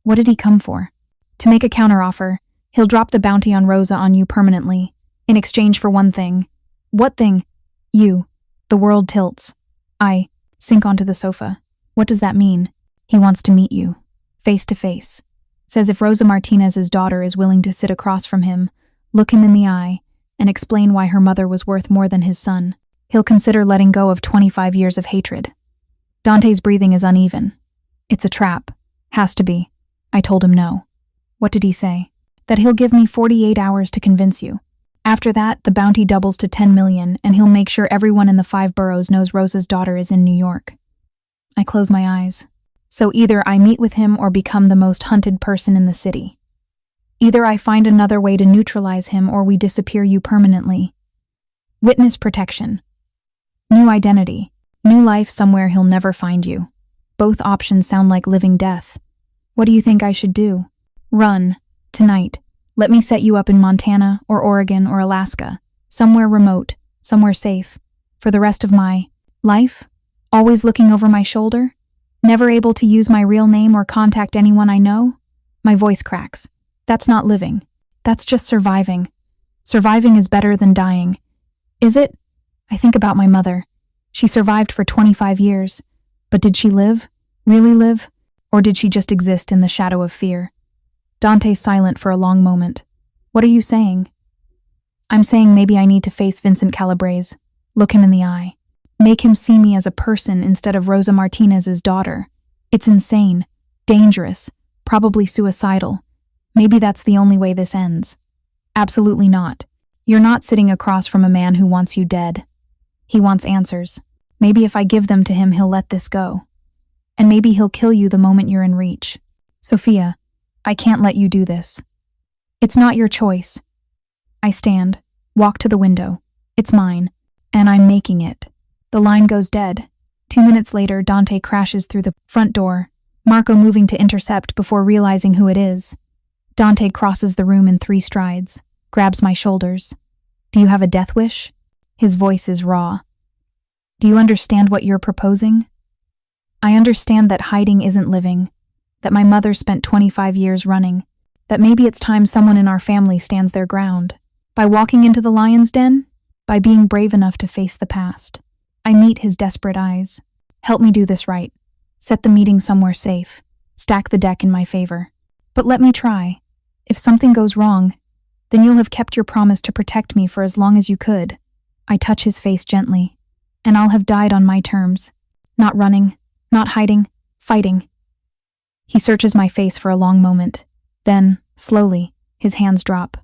What did he come for? To make a counteroffer. He'll drop the bounty on Rosa on you permanently. In exchange for one thing. What thing? You. The world tilts. I sink onto the sofa. What does that mean? He wants to meet you. Face to face. Says if Rosa Martinez's daughter is willing to sit across from him, look him in the eye, and explain why her mother was worth more than his son, he'll consider letting go of 25 years of hatred. Dante's breathing is uneven. It's a trap. Has to be. I told him no. What did he say? That he'll give me 48 hours to convince you. After that, the bounty doubles to 10 million, and he'll make sure everyone in the 5 boroughs knows Rosa's daughter is in New York. I close my eyes. So either I meet with him or become the most hunted person in the city. Either I find another way to neutralize him or we disappear you permanently. Witness protection. New identity. New life somewhere he'll never find you. Both options sound like living death. What do you think I should do? Run. Tonight. Let me set you up in Montana or Oregon or Alaska. Somewhere remote. Somewhere safe. For the rest of my life? Always looking over my shoulder? Never able to use my real name or contact anyone I know? My voice cracks. That's not living. That's just surviving. Surviving is better than dying. Is it? I think about my mother. She survived for 25 years. But did she live? Really live? Or did she just exist in the shadow of fear? Dante's silent for a long moment. What are you saying? I'm saying maybe I need to face Vincent Calabrese. Look him in the eye. Make him see me as a person instead of Rosa Martinez's daughter. It's insane. Dangerous. Probably suicidal. Maybe that's the only way this ends. Absolutely not. You're not sitting across from a man who wants you dead. He wants answers. Maybe if I give them to him, he'll let this go. And maybe he'll kill you the moment you're in reach. Sofia, I can't let you do this. It's not your choice. I stand, walk to the window. It's mine, and I'm making it. The line goes dead. 2 minutes later, Dante crashes through the front door, Marco moving to intercept before realizing who it is. Dante crosses the room in 3 strides, grabs my shoulders. Do you have a death wish? His voice is raw. Do you understand what you're proposing? I understand that hiding isn't living, that my mother spent 25 years running, that maybe it's time someone in our family stands their ground. By walking into the lion's den, by being brave enough to face the past. I meet his desperate eyes. Help me do this right. Set the meeting somewhere safe. Stack the deck in my favor. But let me try. If something goes wrong, then you'll have kept your promise to protect me for as long as you could. I touch his face gently, and I'll have died on my terms. Not running, not hiding, fighting. He searches my face for a long moment. Then, slowly, his hands drop.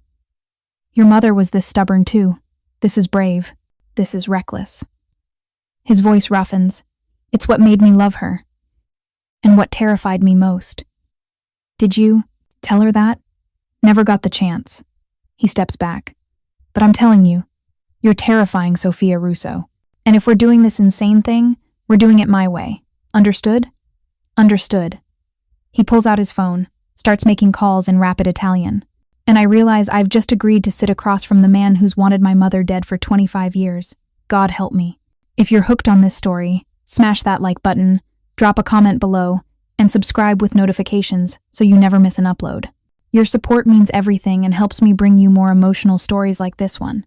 Your mother was this stubborn too. This is brave. This is reckless. His voice roughens. It's what made me love her. And what terrified me most. Did you tell her that? Never got the chance. He steps back. But I'm telling you, you're terrifying, Sofia Russo. And if we're doing this insane thing, we're doing it my way. Understood? Understood. He pulls out his phone, starts making calls in rapid Italian. And I realize I've just agreed to sit across from the man who's wanted my mother dead for 25 years. God help me. If you're hooked on this story, smash that like button, drop a comment below, and subscribe with notifications so you never miss an upload. Your support means everything and helps me bring you more emotional stories like this one.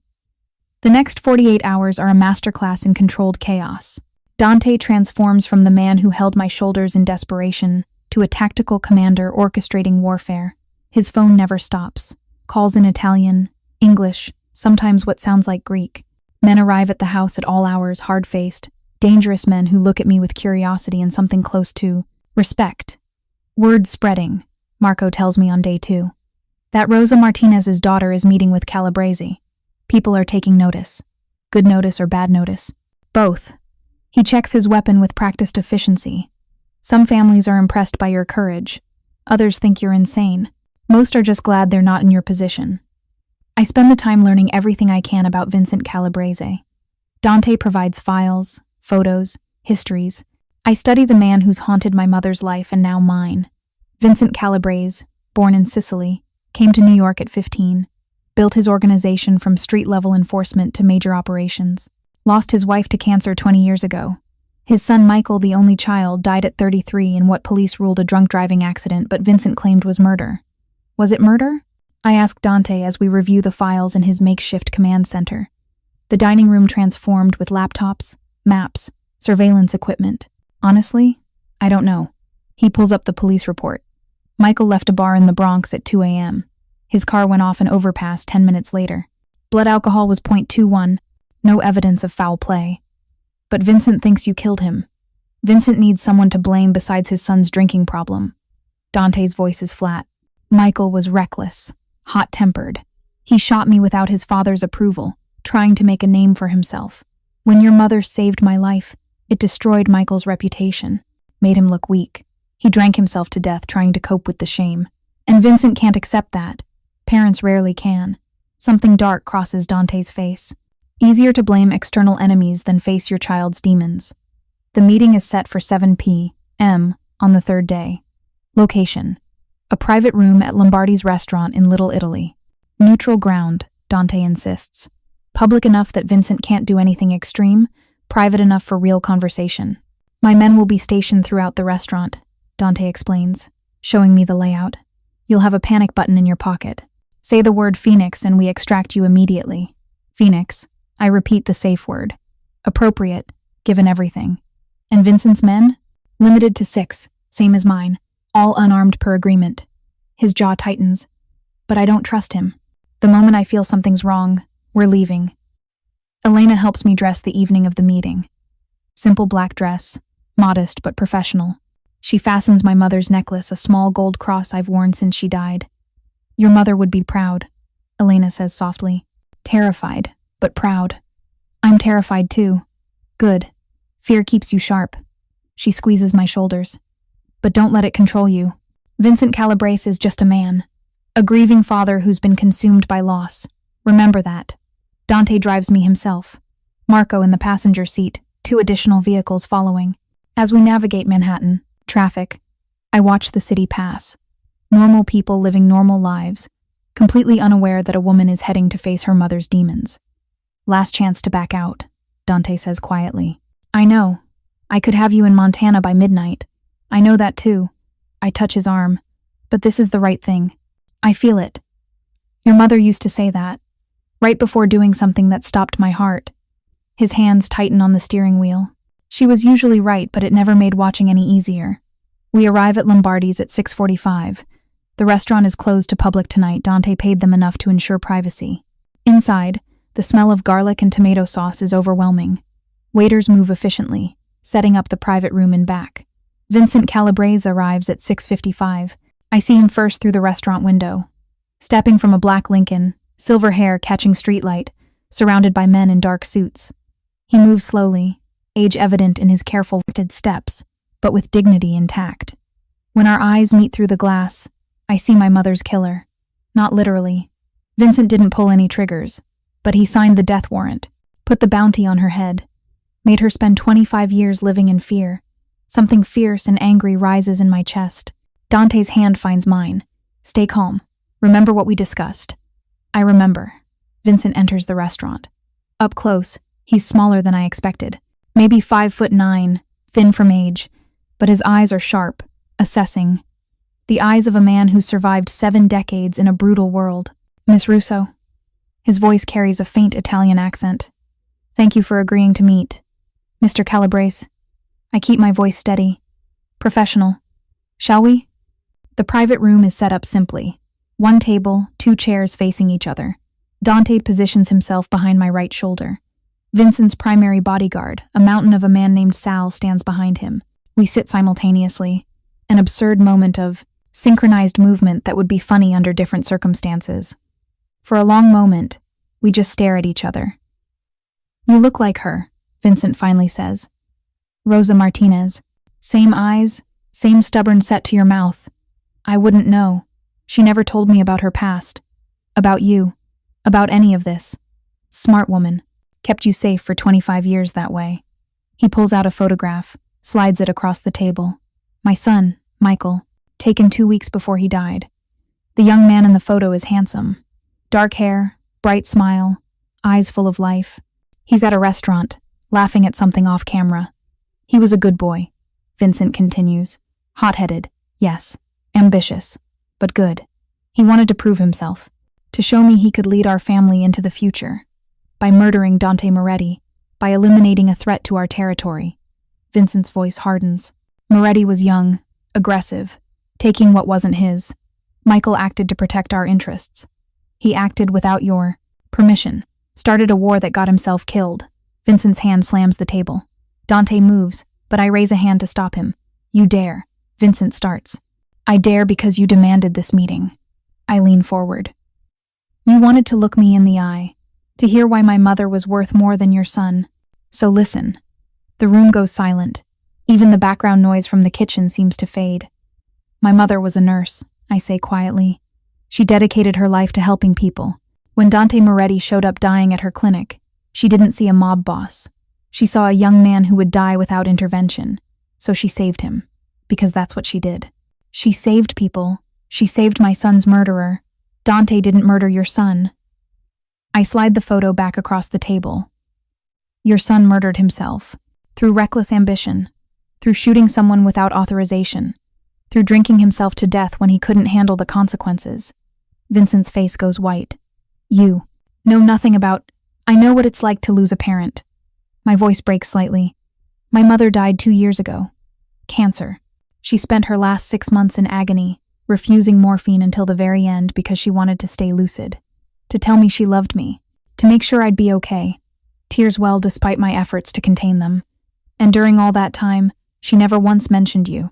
The next 48 hours are a masterclass in controlled chaos. Dante transforms from the man who held my shoulders in desperation to a tactical commander orchestrating warfare. His phone never stops. Calls in Italian, English, sometimes what sounds like Greek. Men arrive at the house at all hours, hard-faced, dangerous men who look at me with curiosity and something close to respect. Word spreading, Marco tells me on day 2. That Rosa Martinez's daughter is meeting with Calabrese. People are taking notice. Good notice or bad notice? Both. He checks his weapon with practiced efficiency. Some families are impressed by your courage. Others think you're insane. Most are just glad they're not in your position. I spend the time learning everything I can about Vincent Calabrese. Dante provides files, photos, histories. I study the man who's haunted my mother's life and now mine. Vincent Calabrese, born in Sicily, came to New York at 15, built his organization from street-level enforcement to major operations, lost his wife to cancer 20 years ago. His son Michael, the only child, died at 33 in what police ruled a drunk driving accident but Vincent claimed was murder. Was it murder? I ask Dante as we review the files in his makeshift command center. The dining room transformed with laptops, maps, surveillance equipment. Honestly, I don't know. He pulls up the police report. Michael left a bar in the Bronx at 2 a.m. His car went off an overpass 10 minutes later. Blood alcohol was 0.21, no evidence of foul play. But Vincent thinks you killed him. Vincent needs someone to blame besides his son's drinking problem. Dante's voice is flat. Michael was reckless, hot-tempered. He shot me without his father's approval, trying to make a name for himself. When your mother saved my life, it destroyed Michael's reputation, made him look weak. He drank himself to death trying to cope with the shame. And Vincent can't accept that. Parents rarely can. Something dark crosses Dante's face. Easier to blame external enemies than face your child's demons. The meeting is set for 7 p.m. on the 3rd day. Location: a private room at Lombardi's restaurant in Little Italy. Neutral ground, Dante insists. Public enough that Vincent can't do anything extreme, private enough for real conversation. My men will be stationed throughout the restaurant, Dante explains, showing me the layout. You'll have a panic button in your pocket. Say the word Phoenix and we extract you immediately. Phoenix. I repeat the safe word. Appropriate, given everything. And Vincent's men? Limited to 6, same as mine. All unarmed per agreement. His jaw tightens. But I don't trust him. The moment I feel something's wrong, we're leaving. Elena helps me dress the evening of the meeting. Simple black dress, modest but professional. She fastens my mother's necklace, a small gold cross I've worn since she died. Your mother would be proud, Elena says softly. Terrified, but proud. I'm terrified too. Good. Fear keeps you sharp. She squeezes my shoulders. But don't let it control you. Vincent Calabrese is just a man. A grieving father who's been consumed by loss. Remember that. Dante drives me himself. Marco in the passenger seat, 2 additional vehicles following. As we navigate Manhattan, traffic, I watch the city pass. Normal people living normal lives, completely unaware that a woman is heading to face her mother's demons. Last chance to back out, Dante says quietly. I know. I could have you in Montana by midnight. I know that too. I touch his arm. But this is the right thing. I feel it. Your mother used to say that, right before doing something that stopped my heart. His hands tighten on the steering wheel. She was usually right, but it never made watching any easier. We arrive at Lombardi's at 6:45. The restaurant is closed to public tonight. Dante paid them enough to ensure privacy. Inside, the smell of garlic and tomato sauce is overwhelming. Waiters move efficiently, setting up the private room in back. Vincent Calabrese arrives at 6:55. I see him first through the restaurant window. Stepping from a black Lincoln, silver hair catching streetlight, surrounded by men in dark suits. He moves slowly, age evident in his careful steps, but with dignity intact. When our eyes meet through the glass, I see my mother's killer. Not literally. Vincent didn't pull any triggers, but he signed the death warrant, put the bounty on her head, made her spend 25 years living in fear. Something fierce and angry rises in my chest. Dante's hand finds mine. Stay calm. Remember what we discussed. I remember. Vincent enters the restaurant. Up close, he's smaller than I expected. Maybe 5'9", thin from age, but his eyes are sharp, assessing. The eyes of a man who survived 7 decades in a brutal world. Miss Russo. His voice carries a faint Italian accent. Thank you for agreeing to meet. Mr. Calabrese. I keep my voice steady. Professional. Shall we? The private room is set up simply. 1 table, 2 chairs facing each other. Dante positions himself behind my right shoulder. Vincent's primary bodyguard, a mountain of a man named Sal, stands behind him. We sit simultaneously. An absurd moment of synchronized movement that would be funny under different circumstances. For a long moment, we just stare at each other. You look like her, Vincent finally says. Rosa Martinez. Same eyes, same stubborn set to your mouth. I wouldn't know. She never told me about her past. About you. About any of this. Smart woman. Kept you safe for 25 years that way. He pulls out a photograph, slides it across the table. My son, Michael, taken 2 weeks before he died. The young man in the photo is handsome. Dark hair, bright smile, eyes full of life. He's at a restaurant, laughing at something off camera. He was a good boy, Vincent continues. Hot-headed, yes. Ambitious, but good. He wanted to prove himself, to show me he could lead our family into the future. By murdering Dante Moretti, by eliminating a threat to our territory. Vincent's voice hardens. Moretti was young, aggressive, taking what wasn't his. Michael acted to protect our interests. He acted without your permission, started a war that got himself killed. Vincent's hand slams the table. Dante moves, but I raise a hand to stop him. You dare. Vincent starts. I dare because you demanded this meeting. I lean forward. You wanted to look me in the eye, to hear why my mother was worth more than your son. So listen. The room goes silent. Even the background noise from the kitchen seems to fade. My mother was a nurse, I say quietly. She dedicated her life to helping people. When Dante Moretti showed up dying at her clinic, she didn't see a mob boss. She saw a young man who would die without intervention. So she saved him, because that's what she did. She saved people. She saved my son's murderer. Dante didn't murder your son. I slide the photo back across the table. Your son murdered himself, through reckless ambition, through shooting someone without authorization, through drinking himself to death when he couldn't handle the consequences. Vincent's face goes white. You know nothing about... I know what it's like to lose a parent. My voice breaks slightly. My mother died 2 years ago. Cancer. She spent her last 6 months in agony, refusing morphine until the very end because she wanted to stay lucid. To tell me she loved me. To make sure I'd be okay. Tears welled despite my efforts to contain them. And during all that time, she never once mentioned you.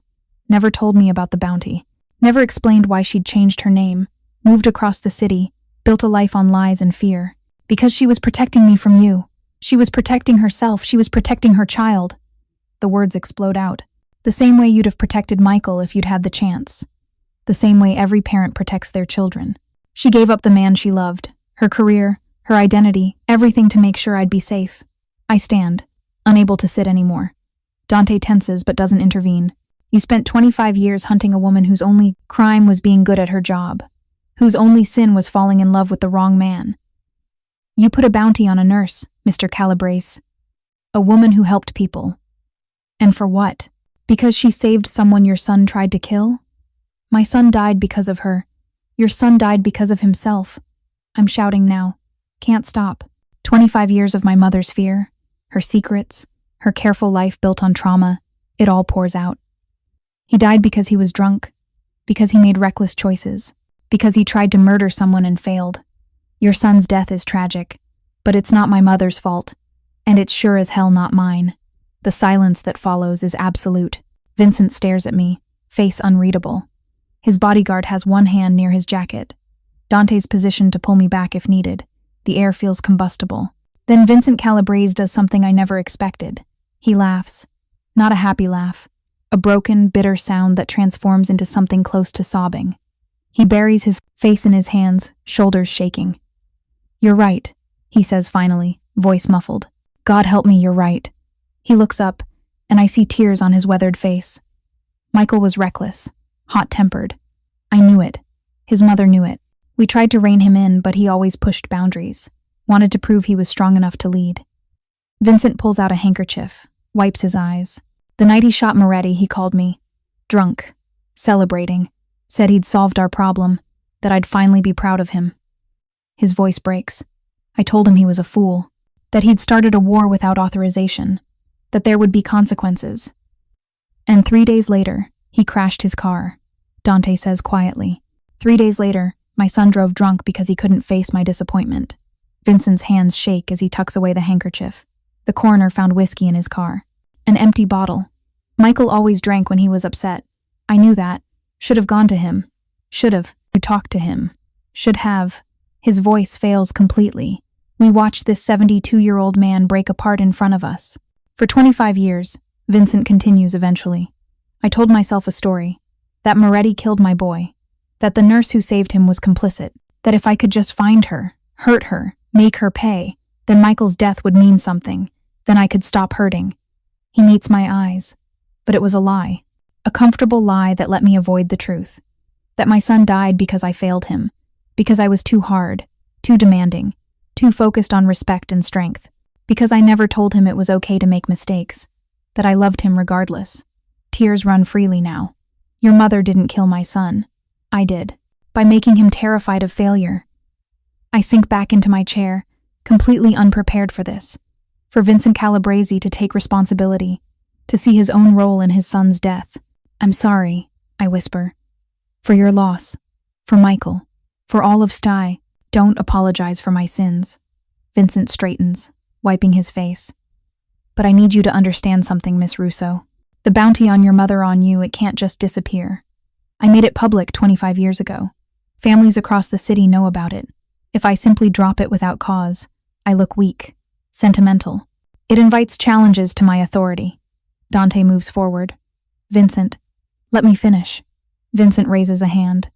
Never told me about the bounty. Never explained why she'd changed her name, moved across the city, built a life on lies and fear. Because she was protecting me from you. She was protecting herself. She was protecting her child. The words explode out. The same way you'd have protected Michael if you'd had the chance. The same way every parent protects their children. She gave up the man she loved, her career, her identity, everything to make sure I'd be safe. I stand, unable to sit anymore. Dante tenses but doesn't intervene. You spent 25 years hunting a woman whose only crime was being good at her job, whose only sin was falling in love with the wrong man. You put a bounty on a nurse, Mr. Calabrese. A woman who helped people. And for what? Because she saved someone your son tried to kill? My son died because of her. Your son died because of himself. I'm shouting now. Can't stop. 25 years of my mother's fear, her secrets, her careful life built on trauma, it all pours out. He died because he was drunk, because he made reckless choices, because he tried to murder someone and failed. Your son's death is tragic, but it's not my mother's fault, and it's sure as hell not mine. The silence that follows is absolute. Vincent stares at me, face unreadable. His bodyguard has one hand near his jacket. Dante's positioned to pull me back if needed. The air feels combustible. Then Vincent Calabrese does something I never expected. He laughs. Not a happy laugh. A broken, bitter sound that transforms into something close to sobbing. He buries his face in his hands, shoulders shaking. You're right, he says finally, voice muffled. God help me, you're right. He looks up, and I see tears on his weathered face. Michael was reckless, hot-tempered. I knew it. His mother knew it. We tried to rein him in, but he always pushed boundaries, wanted to prove he was strong enough to lead. Vincent pulls out a handkerchief, wipes his eyes. The night he shot Moretti, he called me. Drunk. Celebrating. Said he'd solved our problem, that I'd finally be proud of him. His voice breaks. I told him he was a fool, that he'd started a war without authorization, that there would be consequences. And 3 days later, he crashed his car, Dante says quietly. 3 days later, my son drove drunk because he couldn't face my disappointment. Vincent's hands shake as he tucks away the handkerchief. The coroner found whiskey in his car. An empty bottle. Michael always drank when he was upset. I knew that. Should have gone to him. Should have. Talked to him. Should have. His voice fails completely. We watched this 72-year-old man break apart in front of us. For 25 years, Vincent continues eventually. I told myself a story. That Moretti killed my boy. That the nurse who saved him was complicit. That if I could just find her, hurt her, make her pay, then Michael's death would mean something. Then I could stop hurting. He meets my eyes. But it was a lie. A comfortable lie that let me avoid the truth. That my son died because I failed him. Because I was too hard, too demanding, too focused on respect and strength. Because I never told him it was okay to make mistakes. That I loved him regardless. Tears run freely now. Your mother didn't kill my son. I did. By making him terrified of failure. I sink back into my chair, completely unprepared for this. For Vincent Calabrese to take responsibility, to see his own role in his son's death. I'm sorry, I whisper. For your loss. For Michael. For all of Sty. Don't apologize for my sins. Vincent straightens, wiping his face. But I need you to understand something, Miss Russo. The bounty on your mother on you, it can't just disappear. I made it public 25 years ago. Families across the city know about it. If I simply drop it without cause, I look weak. Sentimental. It invites challenges to my authority. Dante moves forward. Vincent, let me finish. Vincent raises a hand.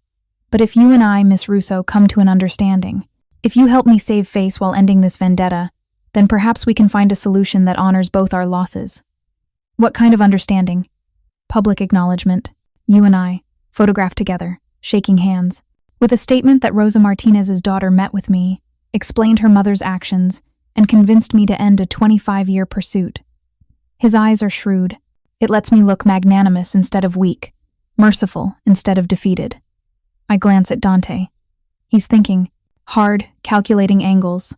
But if you and I, Miss Russo, come to an understanding, if you help me save face while ending this vendetta, then perhaps we can find a solution that honors both our losses. What kind of understanding? Public acknowledgement. You and I, photographed together, shaking hands, with a statement that Rosa Martinez's daughter met with me, explained her mother's actions, and convinced me to end a 25-year pursuit. His eyes are shrewd. It lets me look magnanimous instead of weak, merciful instead of defeated. I glance at Dante. He's thinking, hard, calculating angles.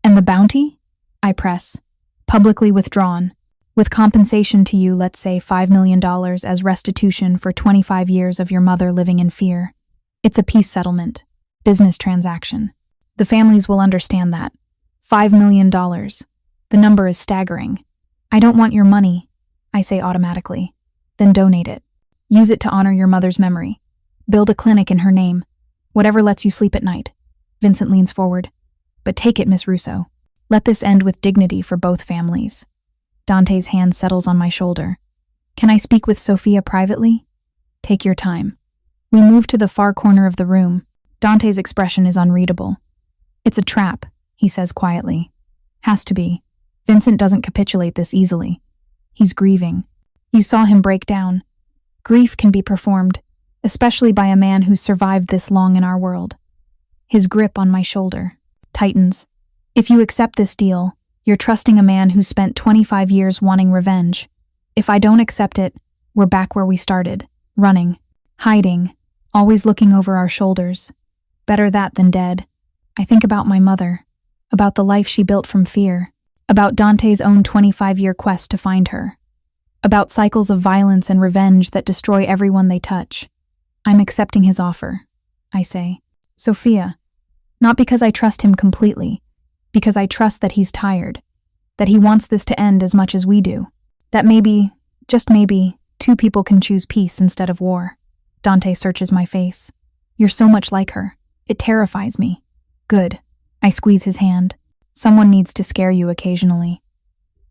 And the bounty? I press. Publicly withdrawn. With compensation to you, let's say $5 million as restitution for 25 years of your mother living in fear. It's a peace settlement. Business transaction. The families will understand that. $5 million. The number is staggering. I don't want your money, I say automatically. Then donate it. Use it to honor your mother's memory. Build a clinic in her name. Whatever lets you sleep at night. Vincent leans forward. But take it, Miss Russo. Let this end with dignity for both families. Dante's hand settles on my shoulder. Can I speak with Sofia privately? Take your time. We move to the far corner of the room. Dante's expression is unreadable. It's a trap, he says quietly. Has to be. Vincent doesn't capitulate this easily. He's grieving. You saw him break down. Grief can be performed, especially by a man who's survived this long in our world. His grip on my shoulder tightens. If you accept this deal, you're trusting a man who spent 25 years wanting revenge. If I don't accept it, we're back where we started, running, hiding, always looking over our shoulders. Better that than dead. I think about my mother, about the life she built from fear, about Dante's own 25-year quest to find her, about cycles of violence and revenge that destroy everyone they touch. I'm accepting his offer, I say. Sofia, not because I trust him completely, because I trust that he's tired, that he wants this to end as much as we do, that maybe, just maybe, two people can choose peace instead of war. Dante searches my face. You're so much like her. It terrifies me. Good. I squeeze his hand. Someone needs to scare you occasionally.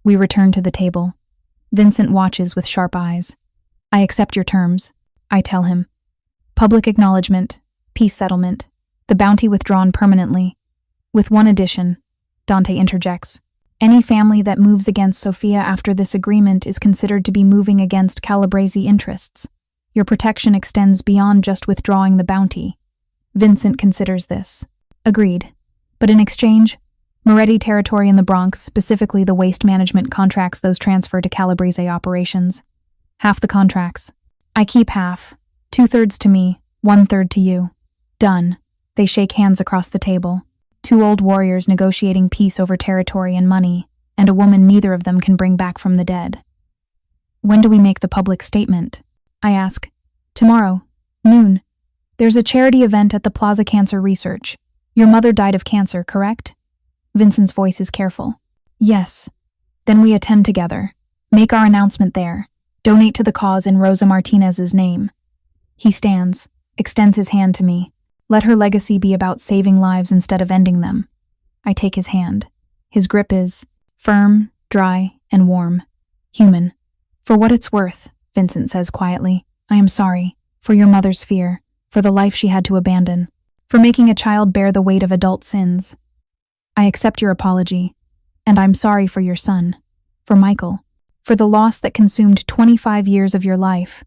We return to the table. Vincent watches with sharp eyes. I accept your terms, I tell him. Public acknowledgement, peace settlement, the bounty withdrawn permanently. With one addition, Dante interjects. Any family that moves against Sofia after this agreement is considered to be moving against Calabrese interests. Your protection extends beyond just withdrawing the bounty. Vincent considers this. Agreed. But in exchange, Moretti territory in the Bronx, specifically the waste management contracts those transfer to Calabrese operations. Half the contracts. I keep half. 2/3 to me, 1/3 to you. Done. They shake hands across the table. Two old warriors negotiating peace over territory and money, and a woman neither of them can bring back from the dead. When do we make the public statement? I ask. Tomorrow, noon. There's a charity event at the Plaza Cancer Research. Your mother died of cancer, correct? Vincent's voice is careful. Yes. Then we attend together. Make our announcement there. Donate to the cause in Rosa Martinez's name. He stands, extends his hand to me. Let her legacy be about saving lives instead of ending them. I take his hand. His grip is firm, dry, and warm. Human. For what it's worth, Vincent says quietly, I am sorry. For your mother's fear. For the life she had to abandon. For making a child bear the weight of adult sins. I accept your apology. And I'm sorry for your son. For Michael. For the loss that consumed 25 years of your life.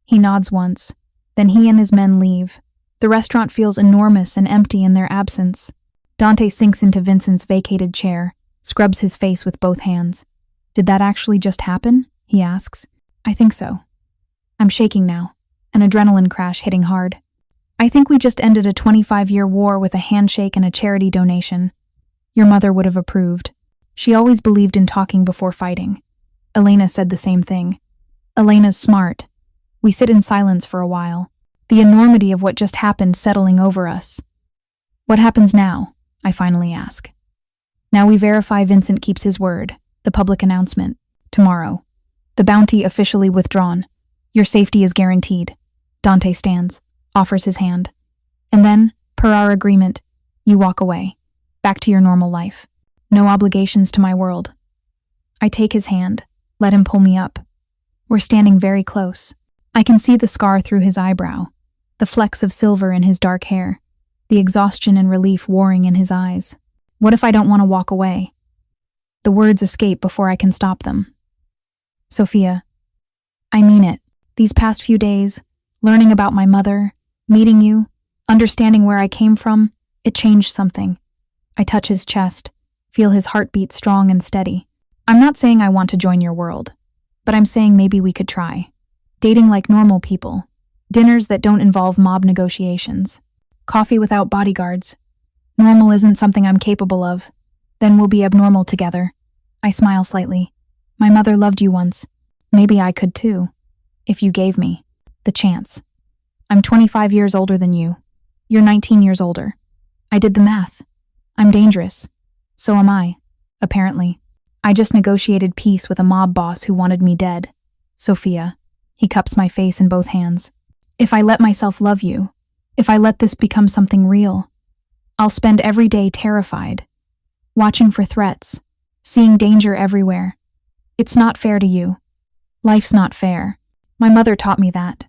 He nods once. Then he and his men leave. The restaurant feels enormous and empty in their absence. Dante sinks into Vincent's vacated chair, scrubs his face with both hands. Did that actually just happen? He asks. I think so. I'm shaking now, an adrenaline crash hitting hard. I think we just ended a 25-year war with a handshake and a charity donation. Your mother would have approved. She always believed in talking before fighting. Elena said the same thing. Elena's smart. We sit in silence for a while, the enormity of what just happened settling over us. What happens now? I finally ask. Now we verify Vincent keeps his word, the public announcement. Tomorrow. The bounty officially withdrawn. Your safety is guaranteed. Dante stands, offers his hand. And then, per our agreement, you walk away, back to your normal life. No obligations to my world. I take his hand, let him pull me up. We're standing very close. I can see the scar through his eyebrow, the flecks of silver in his dark hair, the exhaustion and relief warring in his eyes. What if I don't want to walk away? The words escape before I can stop them. Sofia, I mean it. These past few days, learning about my mother, meeting you, understanding where I came from, it changed something. I touch his chest, feel his heartbeat strong and steady. I'm not saying I want to join your world, but I'm saying maybe we could try. Dating like normal people. Dinners that don't involve mob negotiations. Coffee without bodyguards. Normal isn't something I'm capable of. Then we'll be abnormal together. I smile slightly. My mother loved you once. Maybe I could too. If you gave me the chance. I'm 25 years older than you. You're 19 years older. I did the math. I'm dangerous. So am I. Apparently. I just negotiated peace with a mob boss who wanted me dead. Sofia. He cups my face in both hands. If I let myself love you, if I let this become something real, I'll spend every day terrified, watching for threats, seeing danger everywhere. It's not fair to you. Life's not fair. My mother taught me that.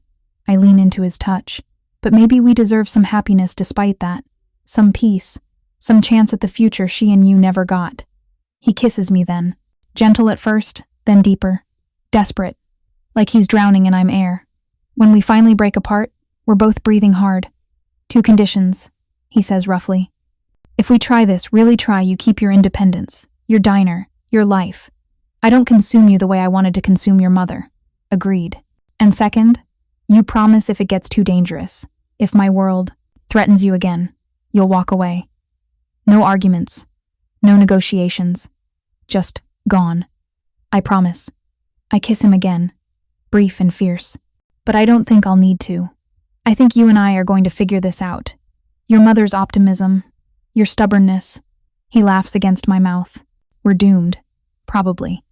I lean into his touch. But maybe we deserve some happiness despite that. Some peace. Some chance at the future she and you never got. He kisses me then. Gentle at first, then deeper. Desperate. Like he's drowning and I'm air. When we finally break apart, we're both breathing hard. 2 conditions, he says roughly. If we try this, really try, you keep your independence, your diner, your life. I don't consume you the way I wanted to consume your mother. Agreed. And second, you promise if it gets too dangerous, if my world threatens you again, you'll walk away. No arguments, no negotiations, just gone. I promise. I kiss him again, brief and fierce. But I don't think I'll need to. I think you and I are going to figure this out. Your mother's optimism, your stubbornness. He laughs against my mouth. We're doomed. Probably.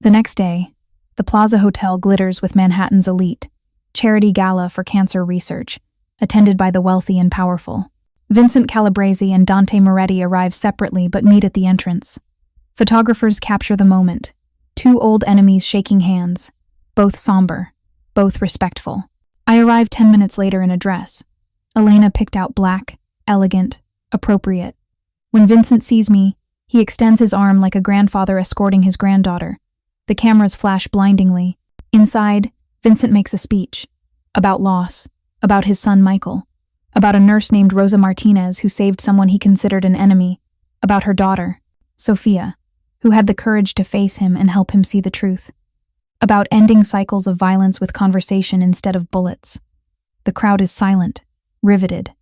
The next day, the Plaza Hotel glitters with Manhattan's elite, charity gala for cancer research, attended by the wealthy and powerful. Vincent Calabrese and Dante Moretti arrive separately but meet at the entrance. Photographers capture the moment. Two old enemies shaking hands, both somber, both respectful. I arrive 10 minutes later in a dress. Elena picked out black, elegant, appropriate. When Vincent sees me, he extends his arm like a grandfather escorting his granddaughter. The cameras flash blindingly. Inside, Vincent makes a speech. About loss, about his son Michael, about a nurse named Rosa Martinez who saved someone he considered an enemy, about her daughter, Sofia, who had the courage to face him and help him see the truth, about ending cycles of violence with conversation instead of bullets. The crowd is silent, riveted.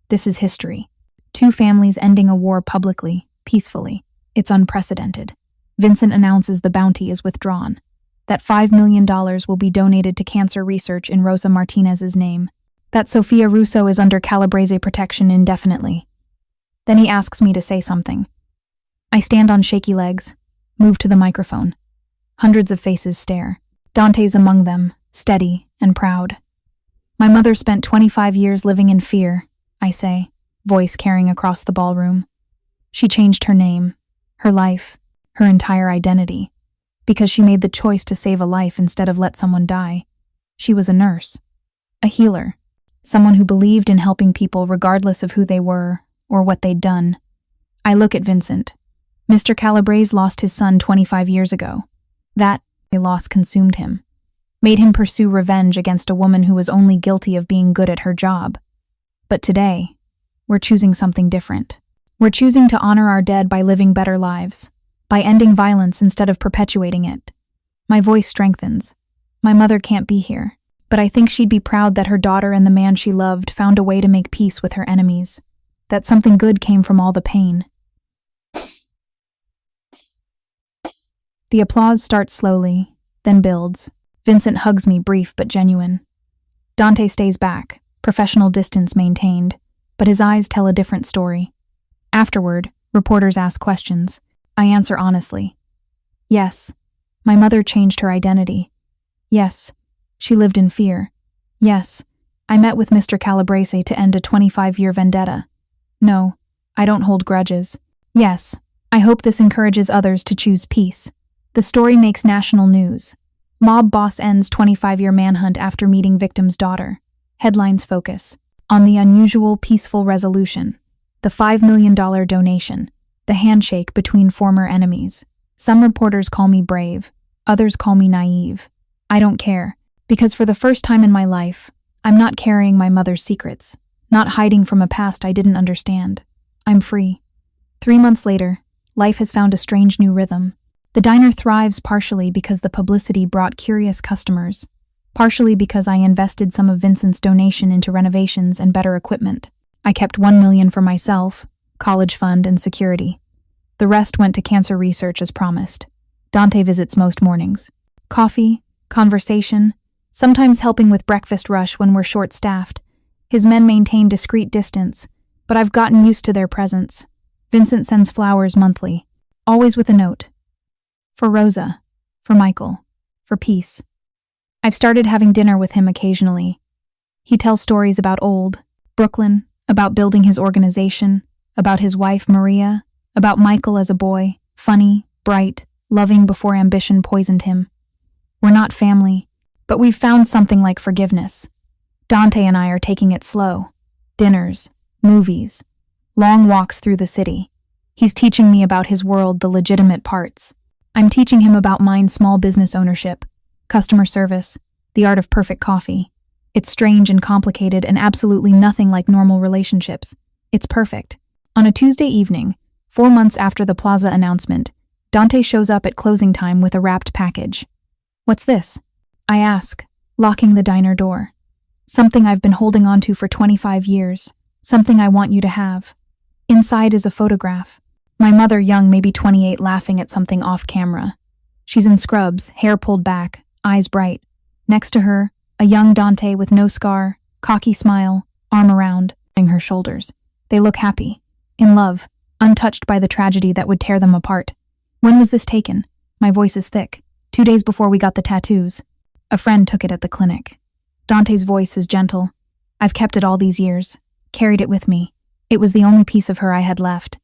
This is history. Two families ending a war publicly, peacefully. It's unprecedented. Vincent announces the bounty is withdrawn, that $5 million will be donated to cancer research in Rosa Martinez's name, that Sofia Russo is under Calabrese protection indefinitely. Then he asks me to say something. I stand on shaky legs, move to the microphone. Hundreds of faces stare. Dante's among them, steady and proud. My mother spent 25 years living in fear, I say, voice carrying across the ballroom. She changed her name, her life, her entire identity, because she made the choice to save a life instead of let someone die. She was a nurse, a healer, someone who believed in helping people regardless of who they were or what they'd done. I look at Vincent. Mr. Calabrese lost his son 25 years ago. That loss consumed him, made him pursue revenge against a woman who was only guilty of being good at her job. But today, we're choosing something different. We're choosing to honor our dead by living better lives, by ending violence instead of perpetuating it. My voice strengthens. My mother can't be here, but I think she'd be proud that her daughter and the man she loved found a way to make peace with her enemies, that something good came from all the pain. The applause starts slowly, then builds. Vincent hugs me, brief but genuine. Dante stays back, professional distance maintained, but his eyes tell a different story. Afterward, reporters ask questions. I answer honestly. Yes, my mother changed her identity. Yes, she lived in fear. Yes, I met with Mr. Calabrese to end a 25-year vendetta. No, I don't hold grudges. Yes, I hope this encourages others to choose peace. The story makes national news. Mob boss ends 25-year manhunt after meeting victim's daughter. Headlines focus on the unusual, peaceful resolution, the $5 million donation, the handshake between former enemies. Some reporters call me brave, others call me naive. I don't care, because for the first time in my life, I'm not carrying my mother's secrets, not hiding from a past I didn't understand. I'm free. 3 months later, life has found a strange new rhythm. The diner thrives partially because the publicity brought curious customers, partially because I invested some of Vincent's donation into renovations and better equipment. I kept $1 million for myself, college fund, and security. The rest went to cancer research as promised. Dante visits most mornings. Coffee, conversation, sometimes helping with breakfast rush when we're short-staffed. His men maintain discreet distance, but I've gotten used to their presence. Vincent sends flowers monthly, always with a note. For Rosa, for Michael, for peace. I've started having dinner with him occasionally. He tells stories about old Brooklyn, about building his organization, about his wife Maria, about Michael as a boy, funny, bright, loving before ambition poisoned him. We're not family, but we've found something like forgiveness. Dante and I are taking it slow. Dinners, movies, long walks through the city. He's teaching me about his world, the legitimate parts. I'm teaching him about mine, small business ownership, customer service, the art of perfect coffee. It's strange and complicated and absolutely nothing like normal relationships. It's perfect. On a Tuesday evening, 4 months after the plaza announcement, Dante shows up at closing time with a wrapped package. "What's this?" I ask, locking the diner door. "Something I've been holding onto for 25 years. Something I want you to have." Inside is a photograph. My mother, young, maybe 28, laughing at something off camera. She's in scrubs, hair pulled back, eyes bright. Next to her, a young Dante with no scar, cocky smile, arm around her shoulders. They look happy, in love, untouched by the tragedy that would tear them apart. "When was this taken?" My voice is thick. 2 days before we got the tattoos. A friend took it at the clinic. Dante's voice is gentle. "I've kept it all these years, carried it with me. It was the only piece of her I had left."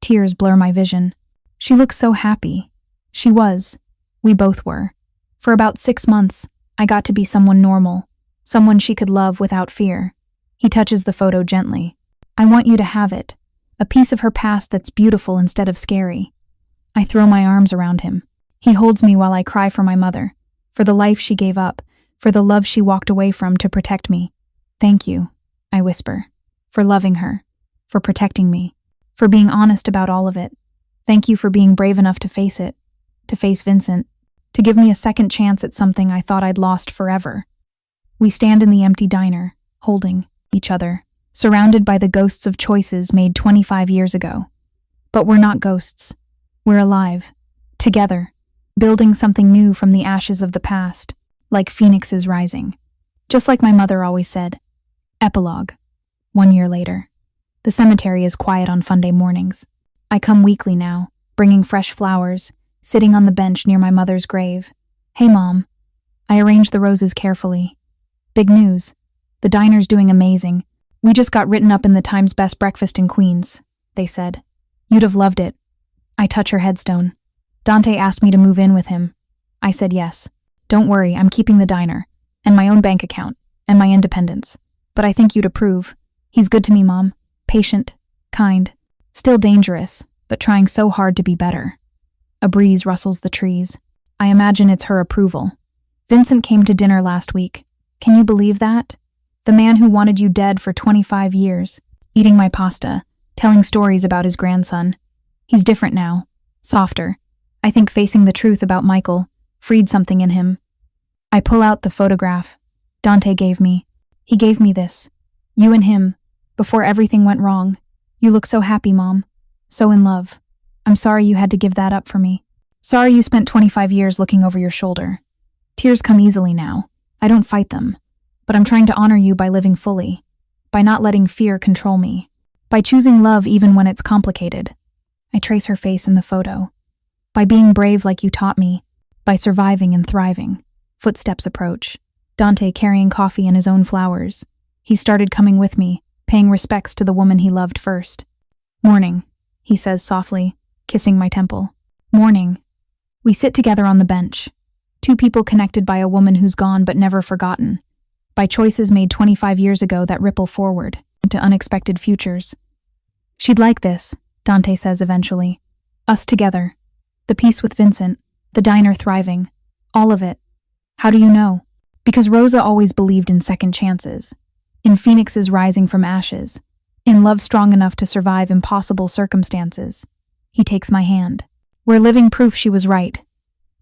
Tears blur my vision. She looks so happy. She was. We both were. For about 6 months, I got to be someone normal, someone she could love without fear. He touches the photo gently. "I want you to have it. A piece of her past that's beautiful instead of scary." I throw my arms around him. He holds me while I cry for my mother, for the life she gave up, for the love she walked away from to protect me. "Thank you," I whisper, "for loving her, for protecting me, for being honest about all of it. Thank you for being brave enough to face it, to face Vincent, to give me a second chance at something I thought I'd lost forever." We stand in the empty diner, holding each other, surrounded by the ghosts of choices made 25 years ago. But we're not ghosts. We're alive, together, building something new from the ashes of the past, like phoenixes rising. Just like my mother always said. Epilogue. 1 year later. The cemetery is quiet on Funday mornings. I come weekly now, bringing fresh flowers, sitting on the bench near my mother's grave. "Hey, Mom." I arrange the roses carefully. "Big news. The diner's doing amazing. We just got written up in the Times Best Breakfast in Queens," they said. "You'd have loved it." I touch her headstone. "Dante asked me to move in with him." I said yes. "Don't worry, I'm keeping the diner, and my own bank account, and my independence. But I think you'd approve. He's good to me, Mom. Patient, kind, still dangerous, but trying so hard to be better." A breeze rustles the trees. I imagine it's her approval. "Vincent came to dinner last week. Can you believe that? The man who wanted you dead for 25 years, eating my pasta, telling stories about his grandson. He's different now, softer. I think facing the truth about Michael freed something in him." I pull out the photograph Dante gave me. He gave me this. You and him, before everything went wrong. "You look so happy, Mom. So in love. I'm sorry you had to give that up for me. Sorry you spent 25 years looking over your shoulder." Tears come easily now. I don't fight them. But I'm trying to honor you by living fully, by not letting fear control me, by choosing love even when it's complicated. I trace her face in the photo. By being brave like you taught me, by surviving and thriving. Footsteps approach. Dante carrying coffee and his own flowers. He started coming with me, paying respects to the woman he loved first. "Morning," he says softly, kissing my temple. "Morning." We sit together on the bench. Two people connected by a woman who's gone but never forgotten. By choices made 25 years ago that ripple forward into unexpected futures. "She'd like this," Dante says eventually. "Us together. The peace with Vincent, the diner thriving. All of it." "How do you know?" "Because Rosa always believed in second chances. In phoenixes rising from ashes. In love strong enough to survive impossible circumstances." He takes my hand. "We're living proof she was right."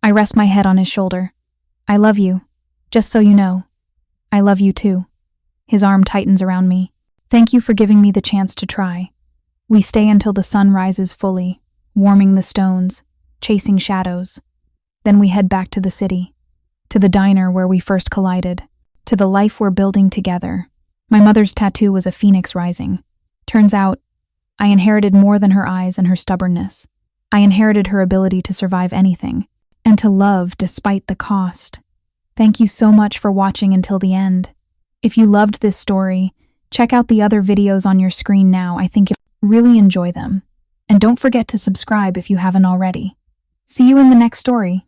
I rest my head on his shoulder. "I love you. Just so you know. I love you too." His arm tightens around me. "Thank you for giving me the chance to try." We stay until the sun rises fully, warming the stones, chasing shadows. Then we head back to the city, to the diner where we first collided, to the life we're building together. My mother's tattoo was a phoenix rising. Turns out, I inherited more than her eyes and her stubbornness. I inherited her ability to survive anything, and to love despite the cost. Thank you so much for watching until the end. If you loved this story, check out the other videos on your screen now. I think you'll really enjoy them. And don't forget to subscribe if you haven't already. See you in the next story.